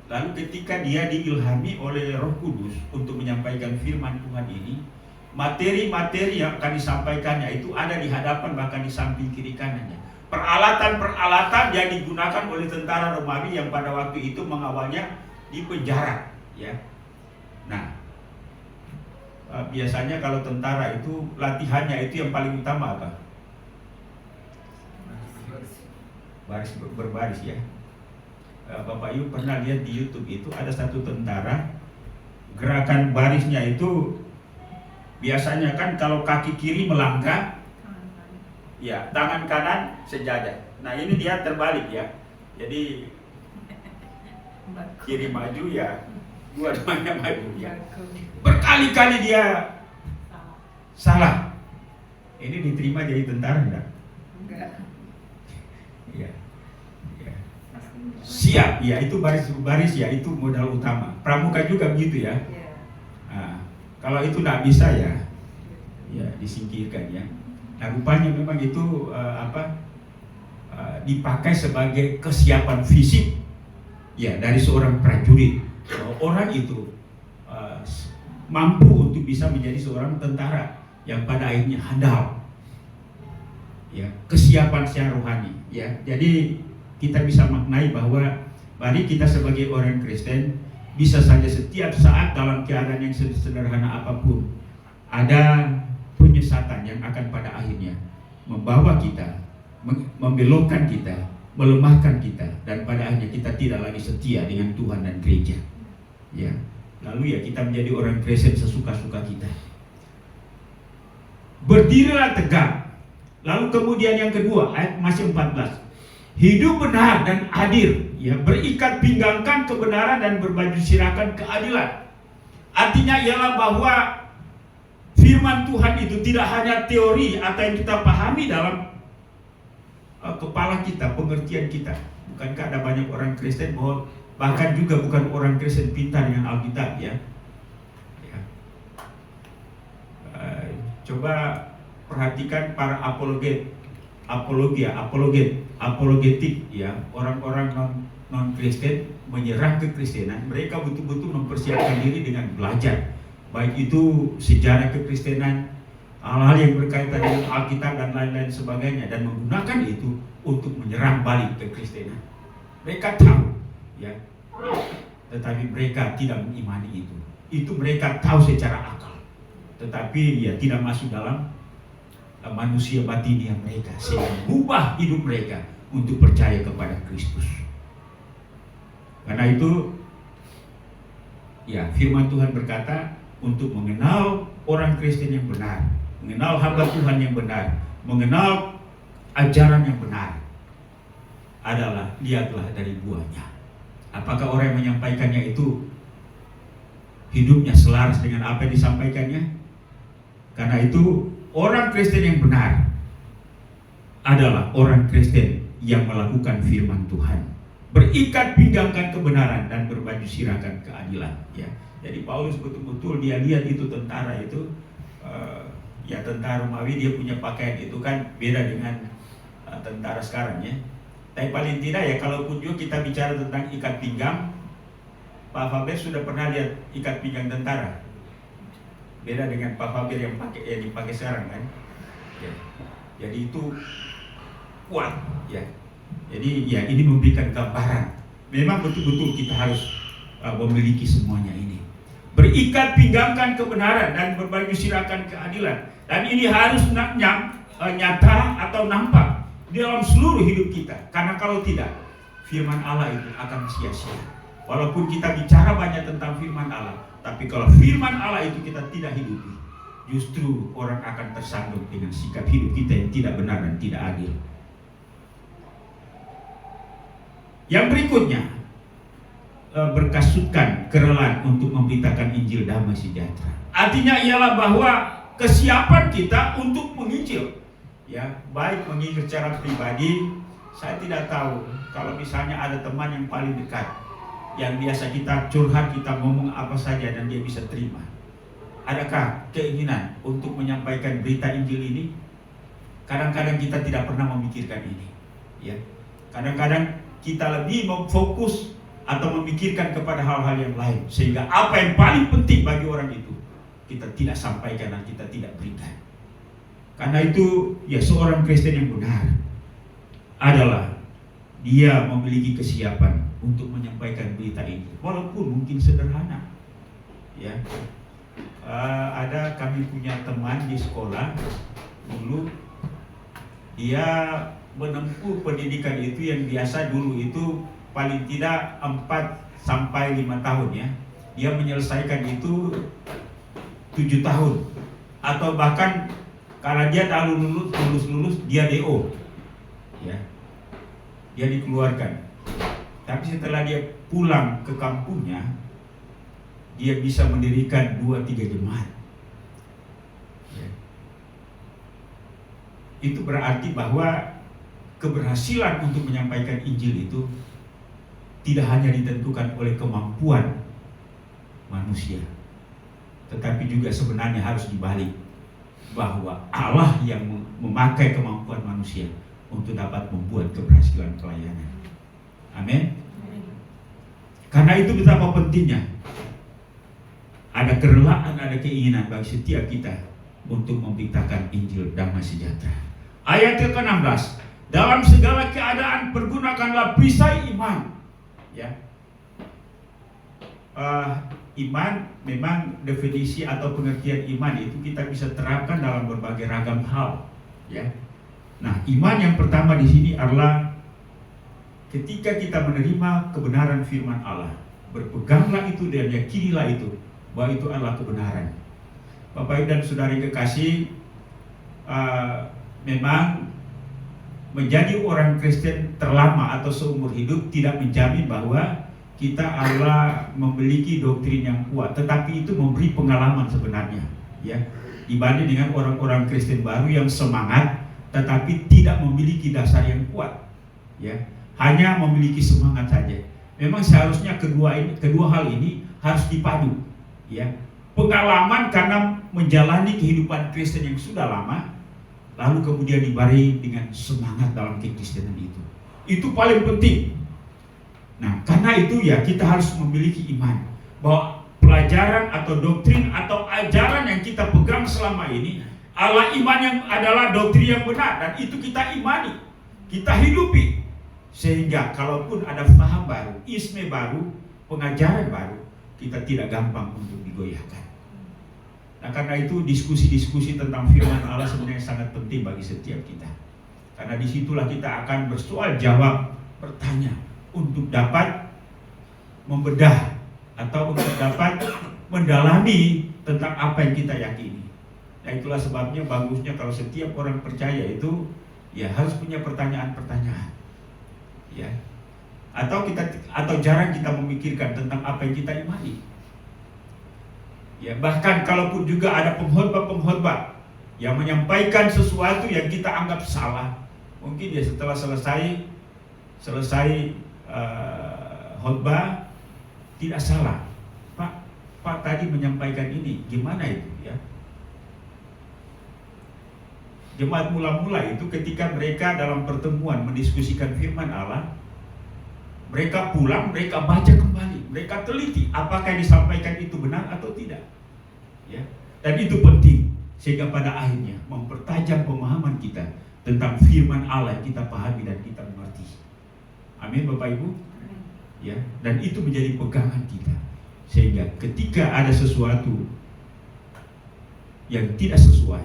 Lalu ketika dia diilhami oleh Roh Kudus untuk menyampaikan firman Tuhan ini, materi-materi yang akan disampaikannya itu ada di hadapan, bahkan di samping kiri kanannya. Peralatan-peralatan yang digunakan oleh tentara Romawi yang pada waktu itu mengawalnya di penjara, ya. Nah, biasanya kalau tentara itu latihannya itu yang paling utama apa? Baris berbaris, ya. Bapak Ibu pernah lihat di YouTube itu ada satu tentara, gerakan barisnya itu biasanya kan kalau kaki kiri melangkah, ya, tangan kanan sejajar. Nah, ini dia terbalik, ya. Jadi kiri maju, ya, dua-duanya maju, ya. Berkali-kali dia salah. Ini diterima jadi tentara enggak? Iya. Ya. Siap, ya, itu baris-baris, ya, itu modal utama. Pramuka juga begitu, ya. Nah, kalau itu enggak bisa, ya disingkirkan, ya. Nah, rupanya memang itu dipakai sebagai kesiapan fisik, ya, dari seorang prajurit. Orang itu mampu untuk bisa menjadi seorang tentara yang pada akhirnya handal, ya, kesiapan secara rohani, ya. Jadi kita bisa maknai bahwa mari kita sebagai orang Kristen bisa saja setiap saat dalam keadaan yang sederhana apapun ada penyesatan yang akan pada akhirnya membawa kita, membelokkan kita, melemahkan kita, dan pada akhirnya kita tidak lagi setia dengan Tuhan dan gereja. Ya, lalu ya kita menjadi orang Kristen sesuka-suka kita. Berdirilah tegak. Lalu kemudian yang kedua, ayat masih 14. Hidup benar dan adil, ya, berikat pinggangkan kebenaran dan berbaju sirahkan keadilan. Artinya ialah bahwa firman Tuhan itu tidak hanya teori atau yang kita pahami dalam kepala kita, pengertian kita. Bukankah ada banyak orang Kristen bahwa bahkan juga bukan orang Kristen pintar dengan Alkitab, ya. Coba perhatikan para apologetik, ya, orang-orang non Kristen menyerang kekristenan. Mereka betul-betul mempersiapkan diri dengan belajar, baik itu sejarah kekristenan, hal-hal yang berkaitan dengan Alkitab dan lain-lain sebagainya, dan menggunakan itu untuk menyerang balik kekristenan. Mereka tahu, ya, tetapi mereka tidak mengimani itu. Itu mereka tahu secara akal, tetapi ya tidak masuk dalam manusia batinnya mereka, sehingga mengubah hidup mereka untuk percaya kepada Kristus. Karena itu, ya, firman Tuhan berkata untuk mengenal orang Kristen yang benar, mengenal hamba Tuhan yang benar, mengenal ajaran yang benar adalah lihatlah dari buahnya. Apakah orang yang menyampaikannya itu hidupnya selaras dengan apa yang disampaikannya? Karena itu orang Kristen yang benar adalah orang Kristen yang melakukan firman Tuhan, berikat pinggangkan kebenaran dan berbaju sirahkan keadilan. Ya, jadi Paulus betul-betul dia lihat itu tentara itu, ya, tentara Romawi, dia punya pakaian itu kan beda dengan tentara sekarang, ya. Tapi paling tidak ya, kalaupun juga kita bicara tentang ikat pinggang, Pak Faber sudah pernah lihat ikat pinggang tentara. Beda dengan Pak Faber yang dipakai sekarang, kan. Ya. Jadi itu kuat, ya. Jadi ya, ini memberikan gambaran. Memang betul-betul kita harus memiliki semuanya ini. Berikat pinggangkan kebenaran dan berbaju sirahkan keadilan. Dan ini harus nyata atau nampak di dalam seluruh hidup kita. Karena kalau tidak, firman Allah itu akan sia-sia. Walaupun kita bicara banyak tentang firman Allah, tapi kalau firman Allah itu kita tidak hidupi, justru orang akan tersandung dengan sikap hidup kita yang tidak benar dan tidak adil. Yang berikutnya, berkasutkan kerelaan untuk memberitakan Injil damai sejahtera. Artinya ialah bahwa kesiapan kita untuk menginjil, ya, baik menginjil secara pribadi. Saya tidak tahu kalau misalnya ada teman yang paling dekat, yang biasa kita curhat, kita ngomong apa saja dan dia bisa terima. Adakah keinginan untuk menyampaikan berita Injil ini? Kadang-kadang kita tidak pernah memikirkan ini, ya. Kadang-kadang kita lebih fokus atau memikirkan kepada hal-hal yang lain, sehingga apa yang paling penting bagi orang itu kita tidak sampaikan dan kita tidak berikan. Karena itu, ya, seorang Kristen yang benar adalah dia memiliki kesiapan untuk menyampaikan berita ini, walaupun mungkin sederhana, ya. Ada kami punya teman di sekolah dulu, dia menempuh pendidikan itu yang biasa dulu itu paling tidak 4-5 tahun, ya. Dia menyelesaikan itu 7 tahun, atau bahkan karena dia tak lulus dia DO, ya, dia dikeluarkan. Tapi setelah dia pulang ke kampungnya, dia bisa mendirikan 2-3 jemaat, ya. Itu berarti bahwa keberhasilan untuk menyampaikan Injil itu tidak hanya ditentukan oleh kemampuan manusia, tetapi juga sebenarnya harus dibalik, bahwa Allah yang memakai kemampuan manusia untuk dapat membuat keberhasilan pelayanan. Amin. Karena itu betapa pentingnya ada kerelaan, ada keinginan bagi setiap kita untuk memberitakan Injil damai sejahtera. Ayat ke-16, Dalam segala keadaan pergunakanlah perisai iman. Ya. Iman memang definisi atau pengertian iman itu kita bisa terapkan dalam berbagai ragam hal. Ya. Nah, iman yang pertama di sini adalah ketika kita menerima kebenaran firman Allah, berpeganglah itu dan yakinilah itu bahwa itu adalah kebenaran. Bapak Ibu dan Saudari kekasih, memang menjadi orang Kristen terlama atau seumur hidup tidak menjamin bahwa kita adalah memiliki doktrin yang kuat, tetapi itu memberi pengalaman sebenarnya, ya, dibanding dengan orang-orang Kristen baru yang semangat tetapi tidak memiliki dasar yang kuat, ya, hanya memiliki semangat saja. Memang seharusnya kedua hal ini harus dipadu, ya, pengalaman karena menjalani kehidupan Kristen yang sudah lama, lalu kemudian dibarengi dengan semangat dalam kekristenan itu paling penting. Nah, karena itu ya kita harus memiliki iman bahwa pelajaran atau doktrin atau ajaran yang kita pegang selama ini adalah iman yang adalah doktrin yang benar, dan itu kita imani, kita hidupi, sehingga kalaupun ada paham baru, isme baru, pengajaran baru, kita tidak gampang untuk digoyahkan. Nah, karena itu diskusi-diskusi tentang firman Allah sebenarnya sangat penting bagi setiap kita, karena disitulah kita akan bersoal jawab, bertanya untuk dapat membedah atau untuk dapat mendalami tentang apa yang kita yakini. Nah, itulah sebabnya bagusnya kalau setiap orang percaya itu ya harus punya pertanyaan-pertanyaan, ya, atau jarang kita memikirkan tentang apa yang kita imani, ya. Bahkan kalaupun juga ada pengkhotbah yang menyampaikan sesuatu yang kita anggap salah, mungkin ya setelah selesai khotbah tidak salah, Pak tadi menyampaikan ini gimana itu, ya. Jemaat mula-mula itu ketika mereka dalam pertemuan mendiskusikan firman Allah, mereka pulang, mereka baca kembali, mereka teliti apakah yang disampaikan itu benar atau tidak, ya. Dan itu penting sehingga pada akhirnya mempertajam pemahaman kita tentang firman Allah yang kita pahami dan kita mengerti. Amin, Bapak Ibu, ya. Dan itu menjadi pegangan kita sehingga ketika ada sesuatu yang tidak sesuai,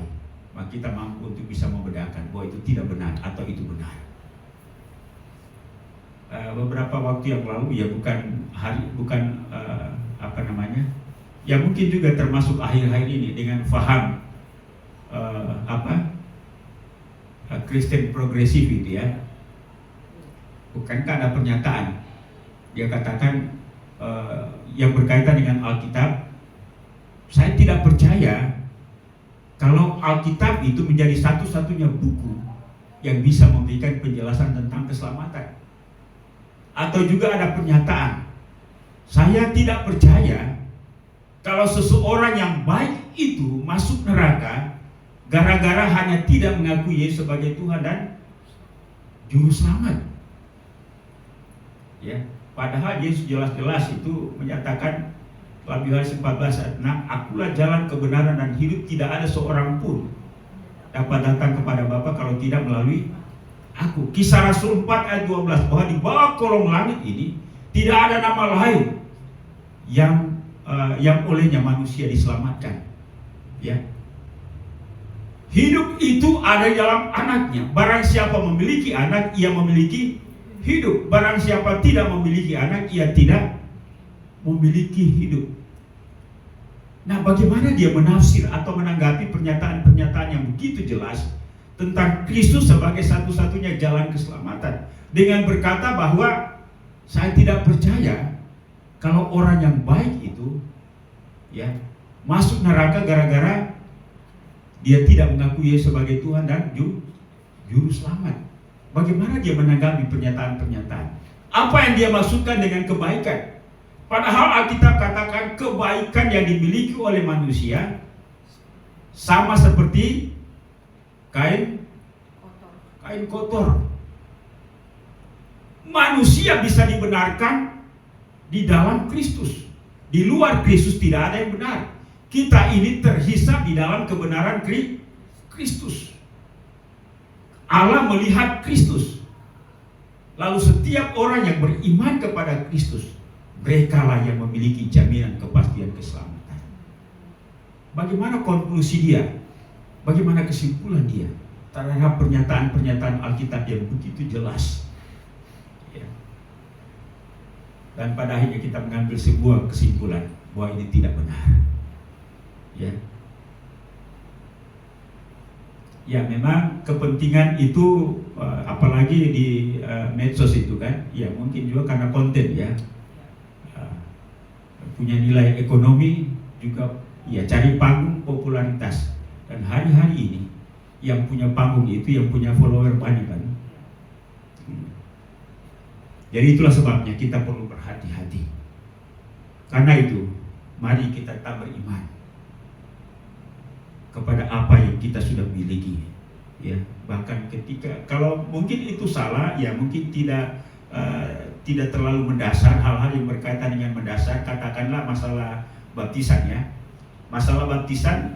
maka kita mampu untuk bisa membedakan bahwa itu tidak benar atau itu benar. Beberapa waktu yang lalu, ya ya mungkin juga termasuk akhir-akhir ini dengan faham Kristen progresif itu, ya. Bukankah ada pernyataan dia katakan yang berkaitan dengan Alkitab, saya tidak percaya kalau Alkitab itu menjadi satu-satunya buku yang bisa memberikan penjelasan tentang keselamatan. Atau juga ada pernyataan, saya tidak percaya kalau seseorang yang baik itu masuk neraka gara-gara hanya tidak mengakui Yesus sebagai Tuhan dan Juru Selamat, ya. Padahal Yesus jelas-jelas itu menyatakan dalam Yohanes 14 ayat 6, akulah jalan kebenaran dan hidup, tidak ada seorang pun dapat datang kepada Bapa kalau tidak melalui aku. Kisah Rasul 4 ayat 12, bahwa di bawah kolong langit ini tidak ada nama lain yang olehnya manusia diselamatkan, ya. Hidup itu ada di dalam anaknya. Barang siapa memiliki anak, ia memiliki hidup. Barang siapa tidak memiliki anak, ia tidak memiliki hidup. Nah, bagaimana dia menafsir atau menanggapi pernyataan-pernyataan yang begitu jelas tentang Kristus sebagai satu-satunya jalan keselamatan dengan berkata bahwa saya tidak percaya kalau orang yang baik itu, ya, masuk neraka gara-gara dia tidak mengakui Yesus sebagai Tuhan dan Juru Selamat. Bagaimana dia menanggapi pernyataan-pernyataan? Apa yang dia maksudkan dengan kebaikan? Padahal Alkitab katakan kebaikan yang dimiliki oleh manusia sama seperti kain kotor. Manusia bisa dibenarkan di dalam Kristus. Di luar Kristus tidak ada yang benar. Kita ini terhisap di dalam kebenaran Kristus. Allah melihat Kristus. Lalu setiap orang yang beriman kepada Kristus, merekalah yang memiliki jaminan kepastian keselamatan. Bagaimana konklusi dia? Bagaimana kesimpulan dia terhadap pernyataan-pernyataan Alkitab yang begitu jelas? Ya. Dan pada akhirnya kita mengambil sebuah kesimpulan bahwa ini tidak benar. Ya. Ya, memang kepentingan itu apalagi di medsos itu kan, ya mungkin juga karena konten ya, punya nilai ekonomi juga, ya cari panggung popularitas. Dan hari-hari ini yang punya panggung itu yang punya follower banyak kan. Jadi itulah sebabnya kita perlu berhati-hati. Karena itu mari kita tetap beriman kepada apa yang kita sudah miliki, ya. Bahkan ketika kalau mungkin itu salah, ya mungkin tidak terlalu mendasar, hal-hal yang berkaitan dengan mendasar, katakanlah masalah baptisan ya. Masalah baptisan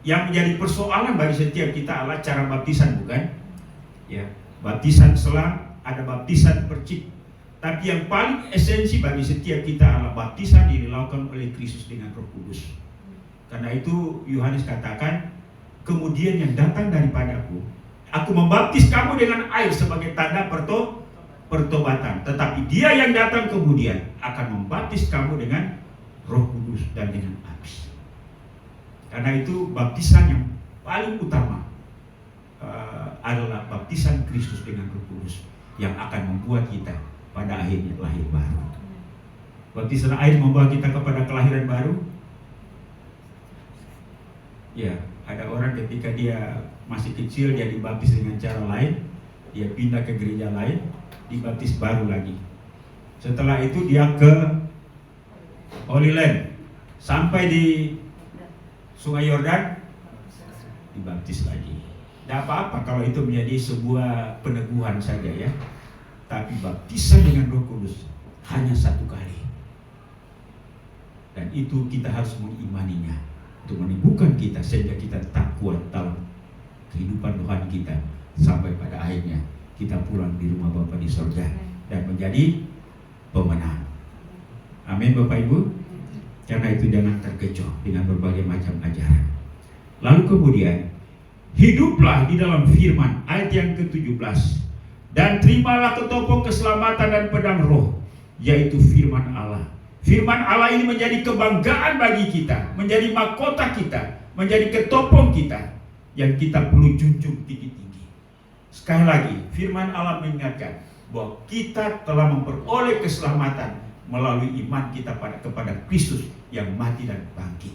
yang menjadi persoalan bagi setiap kita adalah cara baptisan, bukan? Ya, baptisan selang, ada baptisan percik. Tapi yang paling esensi bagi setiap kita adalah baptisan yang dilakukan oleh Kristus dengan Roh Kudus. Karena itu Yohanes katakan, kemudian yang datang daripadaku, aku membaptis kamu dengan air sebagai tanda pertobatan. Tetapi dia yang datang kemudian akan membaptis kamu dengan Roh Kudus dan dengan api. Karena itu baptisan yang paling utama adalah baptisan Kristus dengan Roh Kudus yang akan membuat kita pada akhirnya lahir baru. Baptisan air membawa kita kepada kelahiran baru. Ya, ada orang ketika dia masih kecil dia dibaptis dengan cara lain, dia pindah ke gereja lain, dibaptis baru lagi. Setelah itu dia ke Holy Land, sampai di Sungai Yordan, dibaptis lagi. Tidak apa-apa kalau itu menjadi sebuah peneguhan saja ya. Tapi baptisan dengan Roh Kudus hanya satu kali. Dan itu kita harus mengimaninya untuk menyembuhkan kita sehingga kita tetap kuat dalam kehidupan Tuhan kita sampai pada akhirnya kita pulang di rumah Bapa di surga dan menjadi pemenang. Amin Bapak Ibu. Karena itu jangan terkecoh dengan berbagai macam ajaran. Lalu kemudian hiduplah di dalam firman, ayat yang ke-17. Dan terimalah ketopong keselamatan dan pedang roh, yaitu firman Allah. Firman Allah ini menjadi kebanggaan bagi kita, menjadi mahkota kita, menjadi ketopong kita yang kita perlu junjung tinggi-tinggi. Sekali lagi, firman Allah mengingatkan bahwa kita telah memperoleh keselamatan melalui iman kita kepada Kristus yang mati dan bangkit.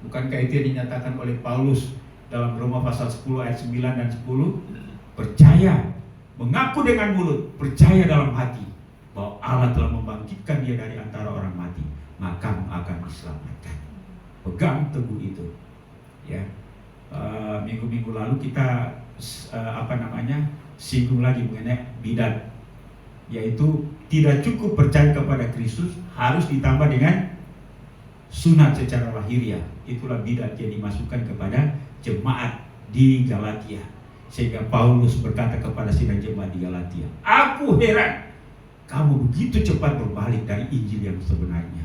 Bukankah itu yang dinyatakan oleh Paulus dalam Roma pasal 10 ayat 9 dan 10? Percaya, mengaku dengan mulut, percaya dalam hati bahwa Allah telah membangkitkan dia dari antara orang mati, maka akan diselamatkan. Pegang teguh itu. Ya, minggu-minggu lalu kita singgung lagi mengenai bidat, yaitu tidak cukup percaya kepada Kristus, harus ditambah dengan sunat secara lahiriah. Itulah bidat yang dimasukkan kepada jemaat di Galatia. Sehingga Paulus berkata kepada sidang jemaat di Galatia, aku heran kamu begitu cepat berbalik dari Injil yang sebenarnya.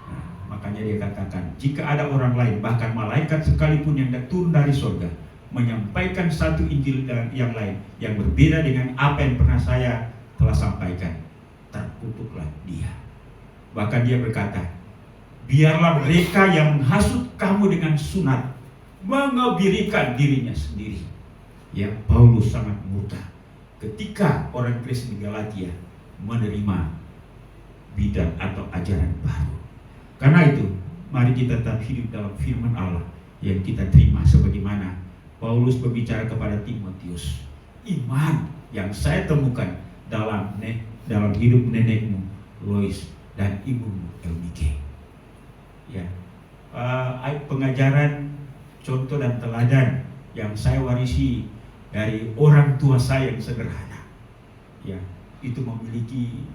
Nah, makanya dia katakan, jika ada orang lain, bahkan malaikat sekalipun yang turun dari surga, menyampaikan satu Injil dan yang lain yang berbeda dengan apa yang pernah saya telah sampaikan, terkutuklah dia. Bahkan dia berkata, biarlah mereka yang menghasut kamu dengan sunat mengebirikan dirinya sendiri. Ya, Paulus sangat murka ketika orang Kristen di Galatia menerima bidat atau ajaran baru. Karena itu, mari kita tetap hidup dalam firman Allah yang kita terima sebagaimana Paulus berbicara kepada Timotius. Iman yang saya temukan dalam hidup nenekmu Lois dan ibumu Eunike. Ya, pengajaran, contoh dan teladan yang saya warisi dari orang tua saya yang sederhana, ya, itu memiliki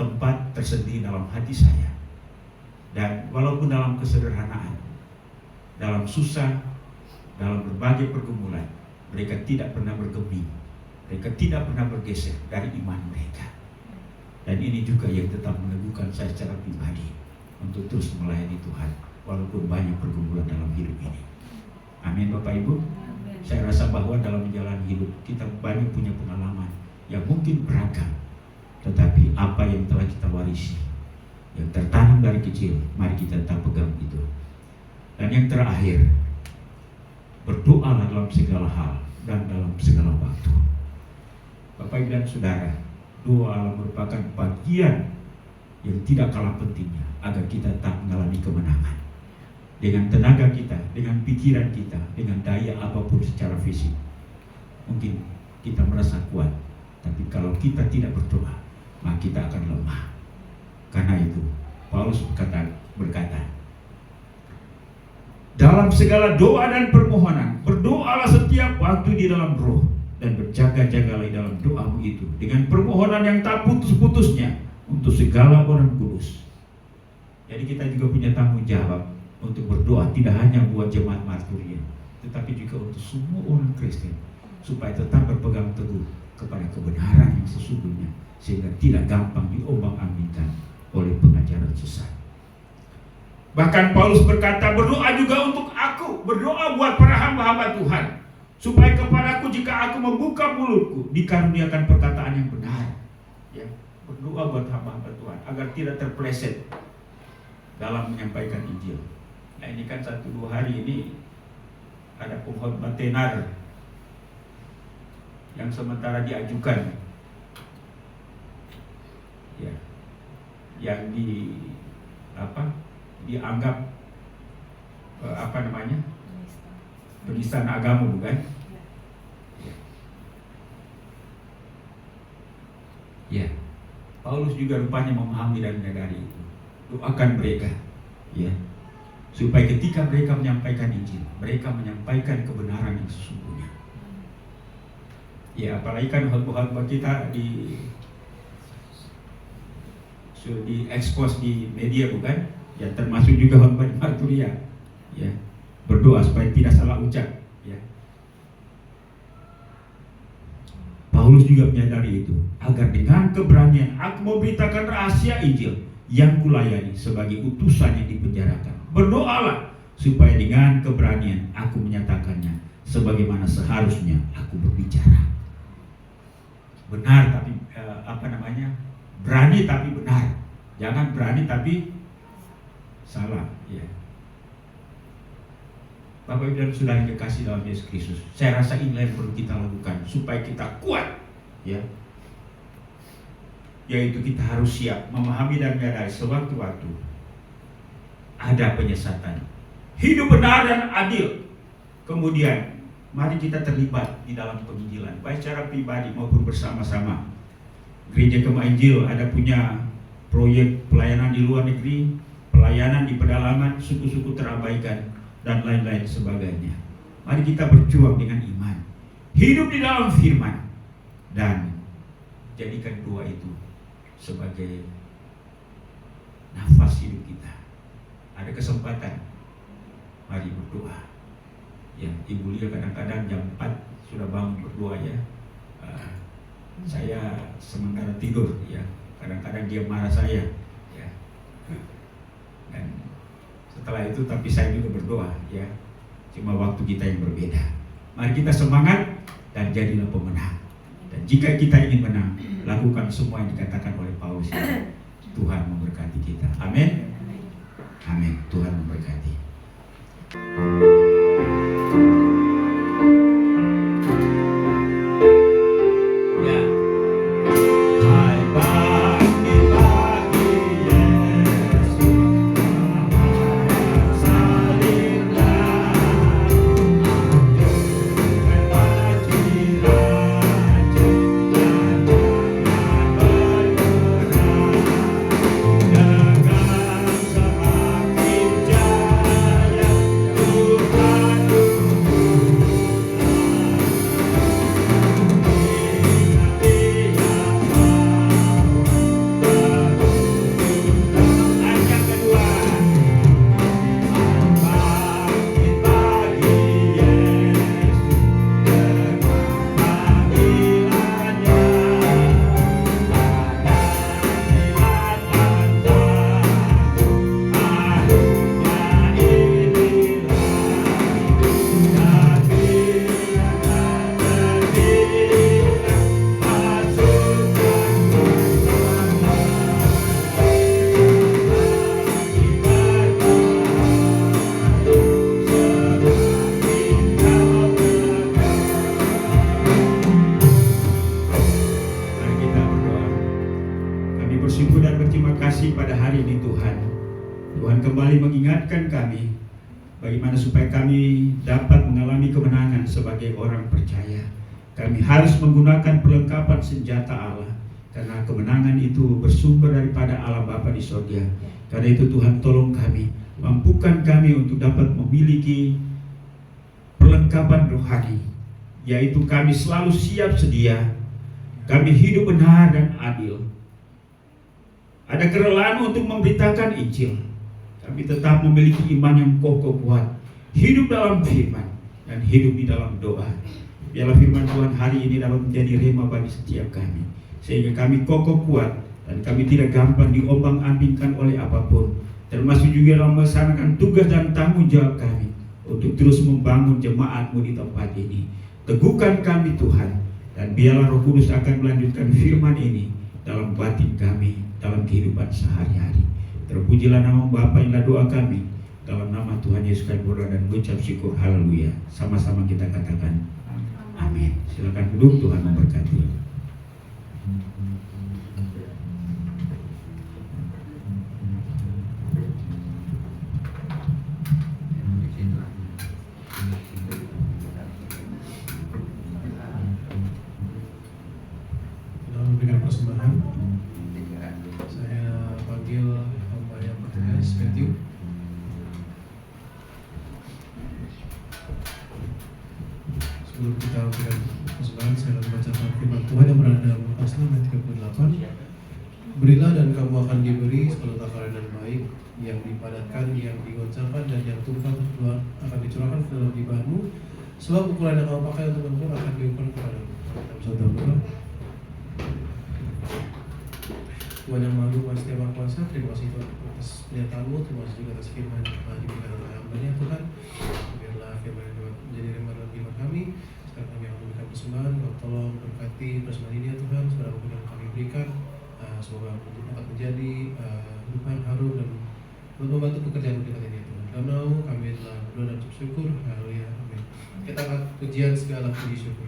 tempat tersendiri dalam hati saya. Dan walaupun dalam kesederhanaan, dalam susah, dalam berbagai pergumulan, mereka tidak pernah bergeming, mereka tidak pernah bergeser dari iman mereka. Dan ini juga yang tetap meneguhkan saya secara pribadi untuk terus melayani Tuhan walaupun banyak pergumulan dalam hidup ini. Amin Bapak Ibu. Saya rasa bahwa dalam menjalani hidup kita banyak punya pengalaman yang mungkin beragam, tetapi apa yang telah kita warisi, yang tertanam dari kecil, mari kita tetap pegang itu. Dan yang terakhir, berdoalah dalam segala hal dan dalam segala waktu. Bapak Ibu dan Saudara, doa merupakan bagian yang tidak kalah pentingnya agar kita tetap mengalami kemenangan. Dengan tenaga kita, dengan pikiran kita, dengan daya apapun secara fisik. Mungkin kita merasa kuat, tapi kalau kita tidak berdoa, maka kita akan lemah. Karena itu, Paulus berkata, dalam segala doa dan permohonan, berdoalah setiap waktu di dalam roh, dan berjaga-jagalah dalam doamu itu dengan permohonan yang tak putus-putusnya untuk segala orang kudus. Jadi kita juga punya tanggung jawab untuk berdoa tidak hanya buat jemaat Marturia, tetapi juga untuk semua orang Kristen, supaya tetap berpegang teguh kepada kebenaran yang sesungguhnya, sehingga tidak gampang diombang-ambingkan oleh pengajaran sesat. Bahkan Paulus berkata, berdoa juga untuk aku, berdoa buat para hamba-hamba Tuhan, supaya kepadaku jika aku membuka mulutku dikaruniakan perkataan yang benar. Ya, berdoa buat hamba-hamba Tuhan agar tidak terpeleset dalam menyampaikan Injil. Nah, ini kan 1-2 hari ini ada pengkhotbah tenar yang sementara diajukan, ya, yang dianggap penistaan agama, bukan? Ya, Paulus juga rupanya memahami dan menyadari itu. Doakan mereka, ya, supaya ketika mereka menyampaikan Injil, mereka menyampaikan kebenaran yang sesungguhnya. Ya, apalagi kan khotbah-khotbah kita diekspos di media, bukan? Ya, termasuk juga khotbah di Marturia. Ya, berdoa supaya tidak salah ucap. Ya. Paulus juga menyadari itu, agar dengan keberanian aku memberitakan rahasia Injil yang kulayani sebagai utusan yang dipenjarakan. Berdoalah supaya dengan keberanian aku menyatakannya sebagaimana seharusnya aku berbicara. Benar tapi berani tapi benar. Jangan berani tapi salah, ya. Bapak Ibu dan Saudara yang dikasih dalam Yesus Kristus, saya rasa inilah yang perlu kita lakukan supaya kita kuat, ya. Yaitu kita harus siap memahami dan menyadari sewaktu-waktu ada penyesatan, hidup benar dan adil. Kemudian mari kita terlibat di dalam penginjilan, baik secara pribadi maupun bersama-sama. Gereja Gema Injil ada punya proyek pelayanan di luar negeri, pelayanan di pedalaman, suku-suku terabaikan, dan lain-lain sebagainya. Mari kita berjuang dengan iman, hidup di dalam firman, dan jadikan doa itu sebagai nafas hidup kita. Ada kesempatan, mari berdoa. Ya, Ibu Lia kadang-kadang jam 4 sudah bangun berdoa, ya. Saya sementara tidur, ya. Kadang-kadang dia marah saya, ya. Dan setelah itu tapi saya juga berdoa, ya. Cuma waktu kita yang berbeda. Mari kita semangat dan jadilah pemenang. Dan jika kita ingin menang, lakukan semua yang dikatakan oleh Paulus. Tuhan memberkati kita. Amin. Amin. Tuhan memberkati. Dengan semakin jauh supaya kami dapat mengalami kemenangan sebagai orang percaya. Kami harus menggunakan perlengkapan senjata Allah, karena kemenangan itu bersumber daripada Allah Bapa di surga. Karena itu Tuhan tolong kami, mampukan kami untuk dapat memiliki perlengkapan rohani, yaitu kami selalu siap sedia, kami hidup benar dan adil, ada kerelaan untuk memberitakan Injil, kami tetap memiliki iman yang kokoh kuat, hidup dalam firman dan hidup di dalam doa. Biarlah firman Tuhan hari ini dapat menjadi rema bagi setiap kami, sehingga kami kokoh kuat dan kami tidak gampang diombang-ambingkan oleh apapun, termasuk juga dalam melaksanakan tugas dan tanggung jawab kami untuk terus membangun jemaat-Mu di tempat ini. Teguhkan kami Tuhan, dan biarlah Roh Kudus akan melanjutkan firman ini dalam batin kami, dalam kehidupan sehari-hari. Terpujilah nama Bapa, inilah doa kami, dalam nama Tuhan Yesus kami berdoa dan mengucap syukur. Haleluya. Sama-sama kita katakan amin. Silakan duduk, Tuhan memberkati. Kita memberikan persembahan. Saya panggil hamba yang bertugas, Matthew. Sebelum kita memberikan persembahan, saya akan membacakan firman Tuhan yang berada dalam Lukas 6 ayat 38. Berilah dan kamu akan diberi sepenuh takaran dan baik, yang dipadatkan, yang digoncangkan, dan yang tumpah keluar akan dicurahkan ke dalam jubahmu. Sebab ukuran yang kamu pakai untuk mengukur akan diukur kepadamu. Kita bisa berdoa. Tuhan yang Maha Kuasa, Maha Kuasa, terima kasih Tuhan atas pernyataan-Mu, terima kasih juga atas firman yang telah diberikan oleh hamba-Nya Tuhan. Biarlah firman yang menjadi rema bagi kami. Sekarang kami akan memberikan persembahan, Kau tolong berkati persembahan ini ya Tuhan, saudara yang kami berikan, semoga dapat menjadi hidupan harum dan membantu pekerjaan kita ini ya Tuhan. Karena kami telah berdoa dan bersyukur, haleluya, amin. Kita akan pujian segala puji syukur.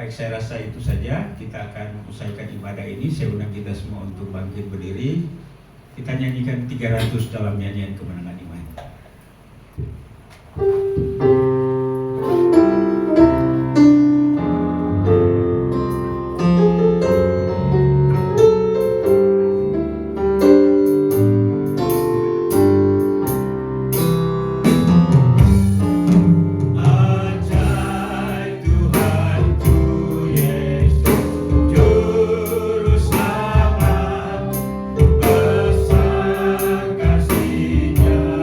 Saya rasa itu saja. Kita akan usaikan ibadah ini. Saya undang kita semua untuk bangkit berdiri. Kita nyanyikan 300 dalam nyanyian kemenangan iman. Besar kasih-Nya.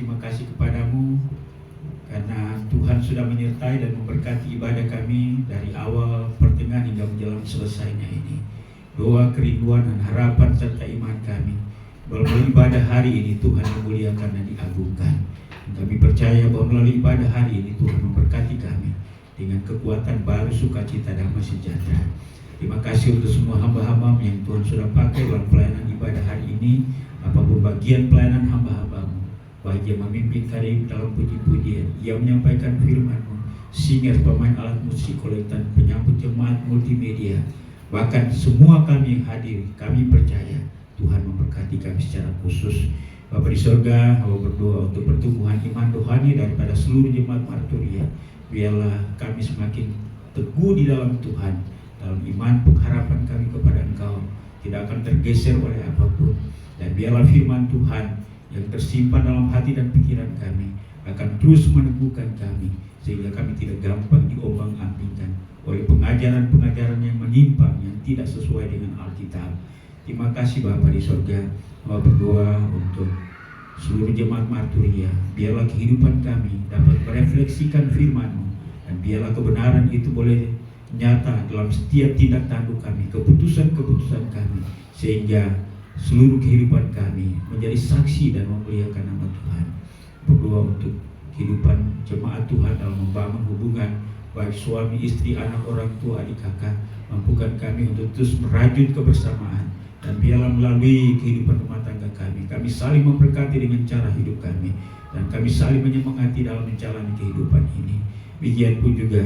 terima kasih kepadamu karena Tuhan sudah menyertai dan memberkati ibadah kami dari awal, pertengahan hingga menjelang selesainya ini. Doa, kerinduan, dan harapan serta iman kami melalui ibadah hari ini Tuhan memuliakan dan diagungkan. Kami percaya bahwa melalui ibadah hari ini Tuhan memberkati kami dengan kekuatan baru, sukacita, damai sejahtera. Terima kasih untuk semua hamba-hamba yang Tuhan sudah pakai dalam pelayanan ibadah hari ini. Apapun bagian pelayanan hamba-hambamu, baik yang memimpin karya dalam puji-pujian, yang menyampaikan firman-Mu, singer, pemain alat musik, kolektan, penyambut jemaat multimedia, bahkan semua kami yang hadir, kami percaya Tuhan memberkati kami secara khusus. Bapa di surga, hamba berdoa untuk pertumbuhan iman rohani daripada seluruh jemaat Marturia. Biarlah kami semakin teguh di dalam Tuhan, dalam iman pengharapan kami kepada Engkau tidak akan tergeser oleh apapun. Dan biarlah firman Tuhan yang tersimpan dalam hati dan pikiran kami akan terus meneguhkan kami, sehingga kami tidak gampang diombang-ambingkan oleh pengajaran-pengajaran yang menyimpang, yang tidak sesuai dengan Alkitab. Terima kasih Bapa di surga. Mau berdoa untuk seluruh jemaat Marturia. Biarlah kehidupan kami dapat merefleksikan firman-Mu, dan biarlah kebenaran itu boleh nyata dalam setiap tindak tanduk kami, keputusan-keputusan kami, sehingga seluruh kehidupan kami menjadi saksi dan memuliakan nama Tuhan. Berdoa untuk kehidupan jemaat Tuhan dalam membangun hubungan baik suami, istri, anak, orang tua, adik, kakak. Mampukan kami untuk terus merajut kebersamaan, dan biarlah melalui kehidupan rumah tangga kami saling memberkati dengan cara hidup kami, dan kami saling menyemangati dalam menjalani kehidupan ini. Demikian pun juga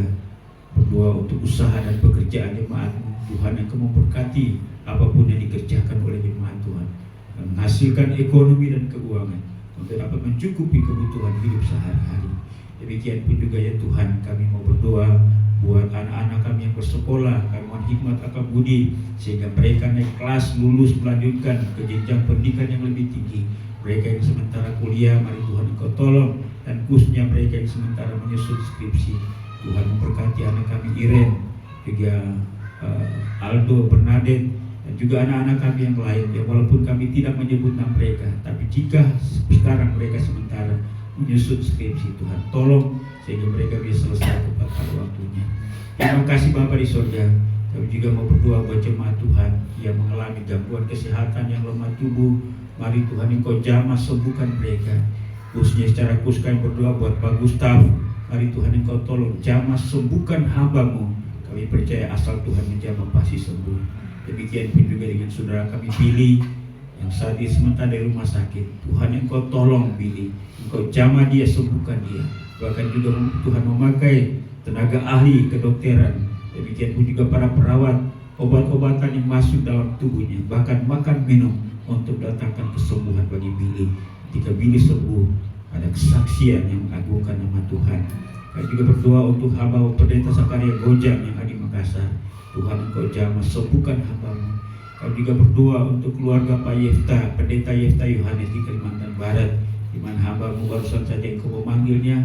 berdoa untuk usaha dan pekerjaan jemaat Tuhan yang Kau memberkati apapun yang dikerjakan oleh jemaat Tuhan, dan menghasilkan ekonomi dan keuangan untuk dapat mencukupi kebutuhan hidup sehari-hari. Demikian pun juga ya Tuhan, kami mau berdoa buat anak-anak kami yang bersekolah, kami mohon hikmat akal budi sehingga mereka naik kelas, lulus, melanjutkan ke jenjang pendidikan yang lebih tinggi. Mereka yang sementara kuliah, mari Tuhan Engkau tolong, dan khususnya mereka yang sementara menyusun skripsi. Tuhan memberkati anak kami Iren, juga Aldo, Bernadette, dan juga anak-anak kami yang lain, ya walaupun kami tidak menyebut nama mereka, tapi jika sekarang mereka sementara menyusun skripsi, Tuhan tolong sehingga mereka bisa selesai tepat pada waktunya. Terima kasih Bapa di surga. Kami juga mau berdoa buat jemaat Tuhan yang mengalami gangguan kesehatan, yang lemah tubuh. Mari Tuhan Engkau jamah sembuhkan mereka. Khususnya secara khusus kami berdoa buat Pak Gustaf. Mari Tuhan Engkau tolong jamah sembuhkan hamba-Mu. Kami percaya asal Tuhan menjamah pasti sembuh. Demikian pun juga dengan saudara kami Billy yang saat ini sementara di rumah sakit. Tuhan Engkau tolong Billy, Engkau jamah dia, sembuhkan dia. Bahkan juga Tuhan memakai tenaga ahli kedokteran. Demikian pun juga para perawat, obat-obatan yang masuk dalam tubuhnya, bahkan makan minum untuk datangkan kesembuhan bagi Billy. Ketika Billy sembuh, ada kesaksian yang mengagungkan nama Tuhan. Kami juga berdoa untuk hamba Pendeta Sakaria Gojang yang ada di Makassar. Tuhan Engkau jamah sembuhkan hamba-Mu. Kami juga berdoa untuk keluarga Pak Yefta, Pendeta Yefta Yohanes di Kalimantan Barat, di mana hamba-Mu barusan saja Engkau memanggilnya,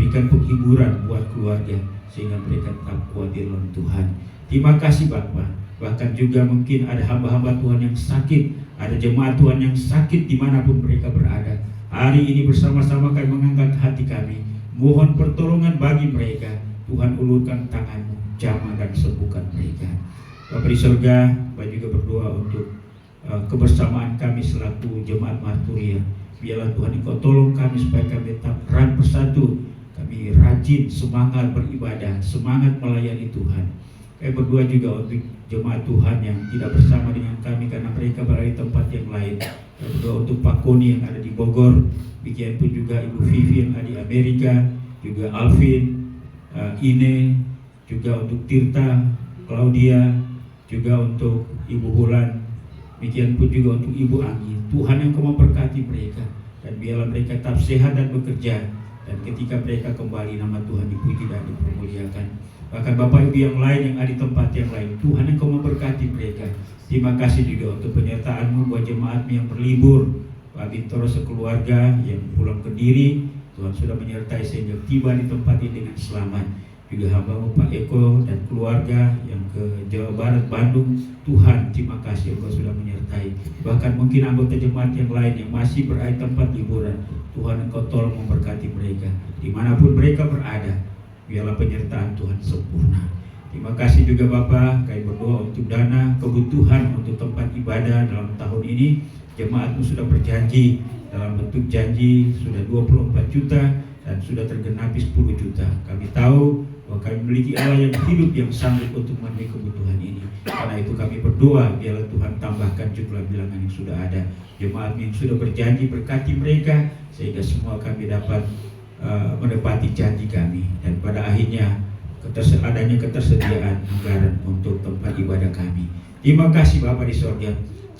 berikan penghiburan buat keluarga sehingga mereka tetap kuat di dalam Tuhan. Terima kasih Bapa. Bahkan juga mungkin ada hamba-hamba Tuhan yang sakit, ada jemaat Tuhan yang sakit dimanapun mereka berada. Hari ini bersama-sama kami mengangkat hati kami, mohon pertolongan bagi mereka. Tuhan ulurkan tangan-Mu, jamah dan sembuhkan mereka. Bapa di surga, kami juga berdoa untuk kebersamaan kami selaku jemaat Marturia. Biarlah Tuhan Engkau tolong kami supaya kami tetap erat bersatu. Kami rajin, semangat beribadah, semangat melayani Tuhan. Kami berdoa juga untuk jemaat Tuhan yang tidak bersama dengan kami karena mereka berada di tempat yang lain. Kami berdoa untuk Pak Koni yang ada di Bogor. Demikian pun juga Ibu Vivi yang ada di Amerika, juga Alvin, Ine, juga untuk Tirta, Claudia, juga untuk Ibu Hulan. Demikian pun juga untuk Ibu Anggi. Tuhan yang Kau memberkati mereka, dan biarlah mereka tetap sehat dan bekerja, dan ketika mereka kembali nama Tuhan dipuji dan dipermuliakan. Bahkan Bapak Ibu yang lain yang ada di tempat yang lain, Tuhan yang Kau memberkati mereka. Terima kasih juga untuk penyertaan-Mu buat jemaat-Mu yang berlibur, Pak Bintoro sekeluarga yang pulang ke Kediri. Tuhan sudah menyertai sehingga tiba di tempat ini dengan selamat. juga hamba-Mu Pak Eko dan keluarga yang ke Jawa Barat, Bandung. Tuhan, terima kasih Engkau sudah menyertai. Bahkan mungkin anggota jemaat yang lain yang masih berada tempat liburan, Tuhan Engkau tolong memberkati mereka dimanapun mereka berada. Biarlah penyertaan Tuhan sempurna. Terima kasih juga Bapak, kami berdoa untuk dana kebutuhan untuk tempat ibadah dalam tahun ini. Jemaat-Mu sudah berjanji dalam bentuk janji sudah 24 juta dan sudah tergenapi 10 juta. Kami tahu bahwa kami memiliki Allah yang hidup yang sanggup untuk memenuhi kebutuhan ini. Karena itu kami berdoa, biarlah Tuhan tambahkan jumlah bilangan yang sudah ada. Jemaat yang sudah berjanji, berkati mereka sehingga semua kami dapat menepati janji kami. Dan pada akhirnya adanya ketersediaan anggaran untuk tempat ibadah kami. Terima kasih Bapak di surga.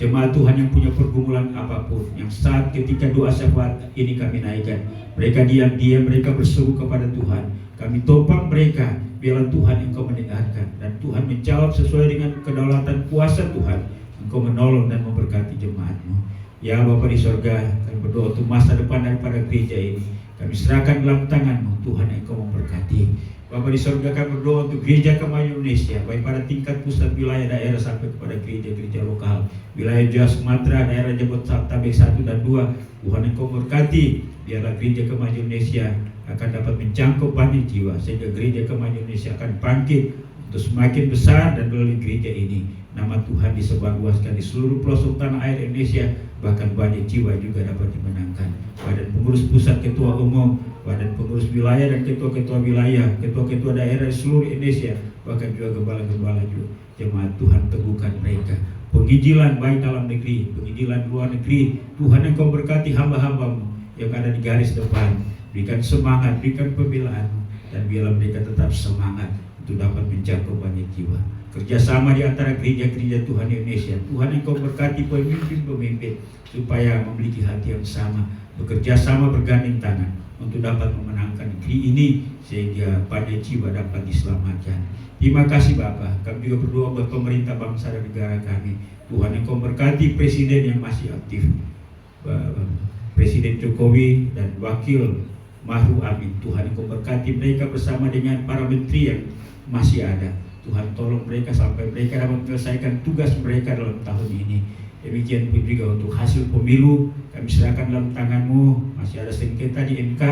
Jemaat Tuhan yang punya pergumulan apapun, yang saat ketika doa syafaat ini kami naikkan, mereka diam-diam, mereka berseru kepada Tuhan. Kami topang mereka, biarlah Tuhan Engkau mendengarkan dan Tuhan menjawab sesuai dengan kedaulatan kuasa Tuhan. Engkau menolong dan memberkati jemaat-Mu. Ya Bapa di surga, kami berdoa untuk masa depan daripada gereja ini. Kami serahkan dalam tangan-Mu, Tuhan Engkau memberkati. Bapa di surga, kami berdoa untuk gereja Kemajuan Indonesia, baik pada tingkat pusat, wilayah, daerah sampai kepada gereja-gereja lokal, wilayah Jawa Sumatera, daerah Jabodetabek 1 dan 2. Tuhan Engkau memberkati, biarlah gereja Kemajuan Indonesia akan dapat menjangkau banyak jiwa, sehingga gereja Kemajuan Indonesia akan bangkit untuk semakin besar, dan melalui gereja ini nama Tuhan disebarluaskan di seluruh pelosok tanah air Indonesia, bahkan banyak jiwa juga dapat dimenangkan. Badan pengurus pusat, ketua umum, badan pengurus wilayah dan ketua-ketua wilayah, ketua-ketua daerah di seluruh Indonesia, bahkan juga gembala-gembala juga. Jemaat Tuhan teguhkan mereka. Penginjilan baik dalam negeri, penginjilan luar negeri, Tuhan Engkau berkati hamba-hamba-Mu yang ada di garis depan. Berikan semangat, berikan pembelaan, dan biarlah mereka tetap semangat untuk dapat menjangkau banyak jiwa. Kerjasama di antara gereja-gereja Tuhan di Indonesia, Tuhan Engkau berkati pemimpin-pemimpin supaya memiliki hati yang sama, bekerja sama, bergandeng tangan untuk dapat memenangkan negeri ini sehingga banyak jiwa dapat diselamatkan. Terima kasih Bapak. Kami juga berdoa buat pemerintah bangsa dan negara kami. Tuhan Engkau berkati presiden yang masih aktif, Presiden Jokowi dan Wakil Ma'ruf Amin. Tuhan Engkau berkati mereka bersama dengan para menteri yang masih ada. Tuhan tolong mereka sampai mereka dapat menyelesaikan tugas mereka dalam tahun ini. Demikian pun juga untuk hasil pemilu, kami serahkan dalam tangan-Mu. Masih ada sengketa di MK,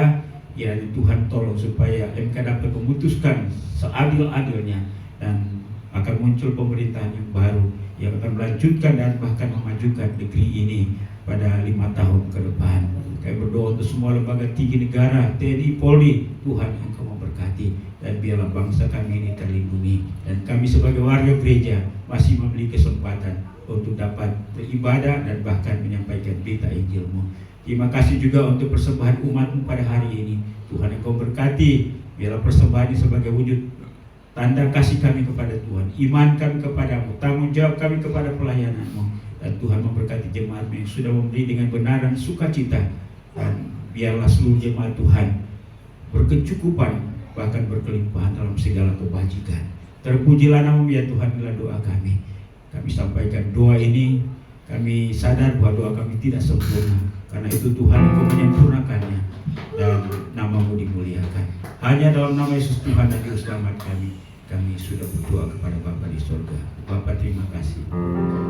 ya Tuhan tolong supaya MK dapat memutuskan seadil-adilnya, dan akan muncul pemerintahan yang baru yang akan melanjutkan dan bahkan memajukan negeri ini pada 5 tahun ke depan. Kami berdoa untuk semua lembaga tinggi negara, TNI, Polri, Tuhan Engkau memberkati, dan biarlah bangsa kami ini terlindungi, dan kami sebagai warga gereja masih memiliki kesempatan untuk dapat beribadah dan bahkan menyampaikan berita Injil-Mu. Terima kasih juga untuk persembahan umat-Mu pada hari ini. Tuhan Engkau berkati, biarlah persembahan ini sebagai wujud tanda kasih kami kepada Tuhan, iman kami kepada-Mu, tanggung jawab kami kepada pelayanan-Mu, dan Tuhan memberkati jemaat-Mu yang sudah memberi dengan benar dan sukacita, dan biarlah seluruh jemaat Tuhan berkecukupan, bahkan berkelimpahan dalam segala kebajikan. Terpujilah nama-Mu ya Tuhan. Bila doa kami sampaikan doa ini, kami sadar bahwa doa kami tidak sempurna, karena itu Tuhan Engkau menyempurnakannya dan nama-Mu dimuliakan. Hanya dalam nama Yesus Tuhan dan Juru Selamat kami sudah berdoa kepada Bapa di surga. Bapa, terima kasih. Bapa,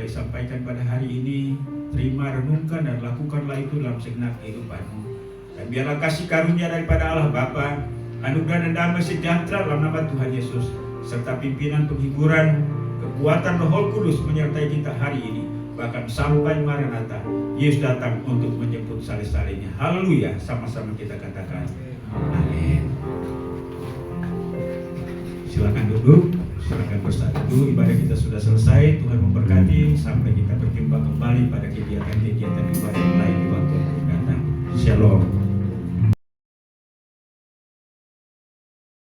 sampaikan pada hari ini, terima, renungkan, dan lakukanlah itu dalam segenap kehidupanmu. Dan biarlah kasih karunia daripada Allah Bapa, anugerah dan damai sejahtera dalam nama Tuhan Yesus, serta pimpinan penghiburan, kekuatan Roh Kudus menyertai kita hari ini, bahkan sampai Maranatha, Yesus datang untuk menjemput salib-salibnya. Haleluya, sama-sama kita katakan. duduk. Silakan bersatu. Ibadah kita sudah selesai. Tuhan memberkati sampai kita berjumpa kembali pada kegiatan-kegiatan ibadah yang lain di waktu yang akan datang. Shalom.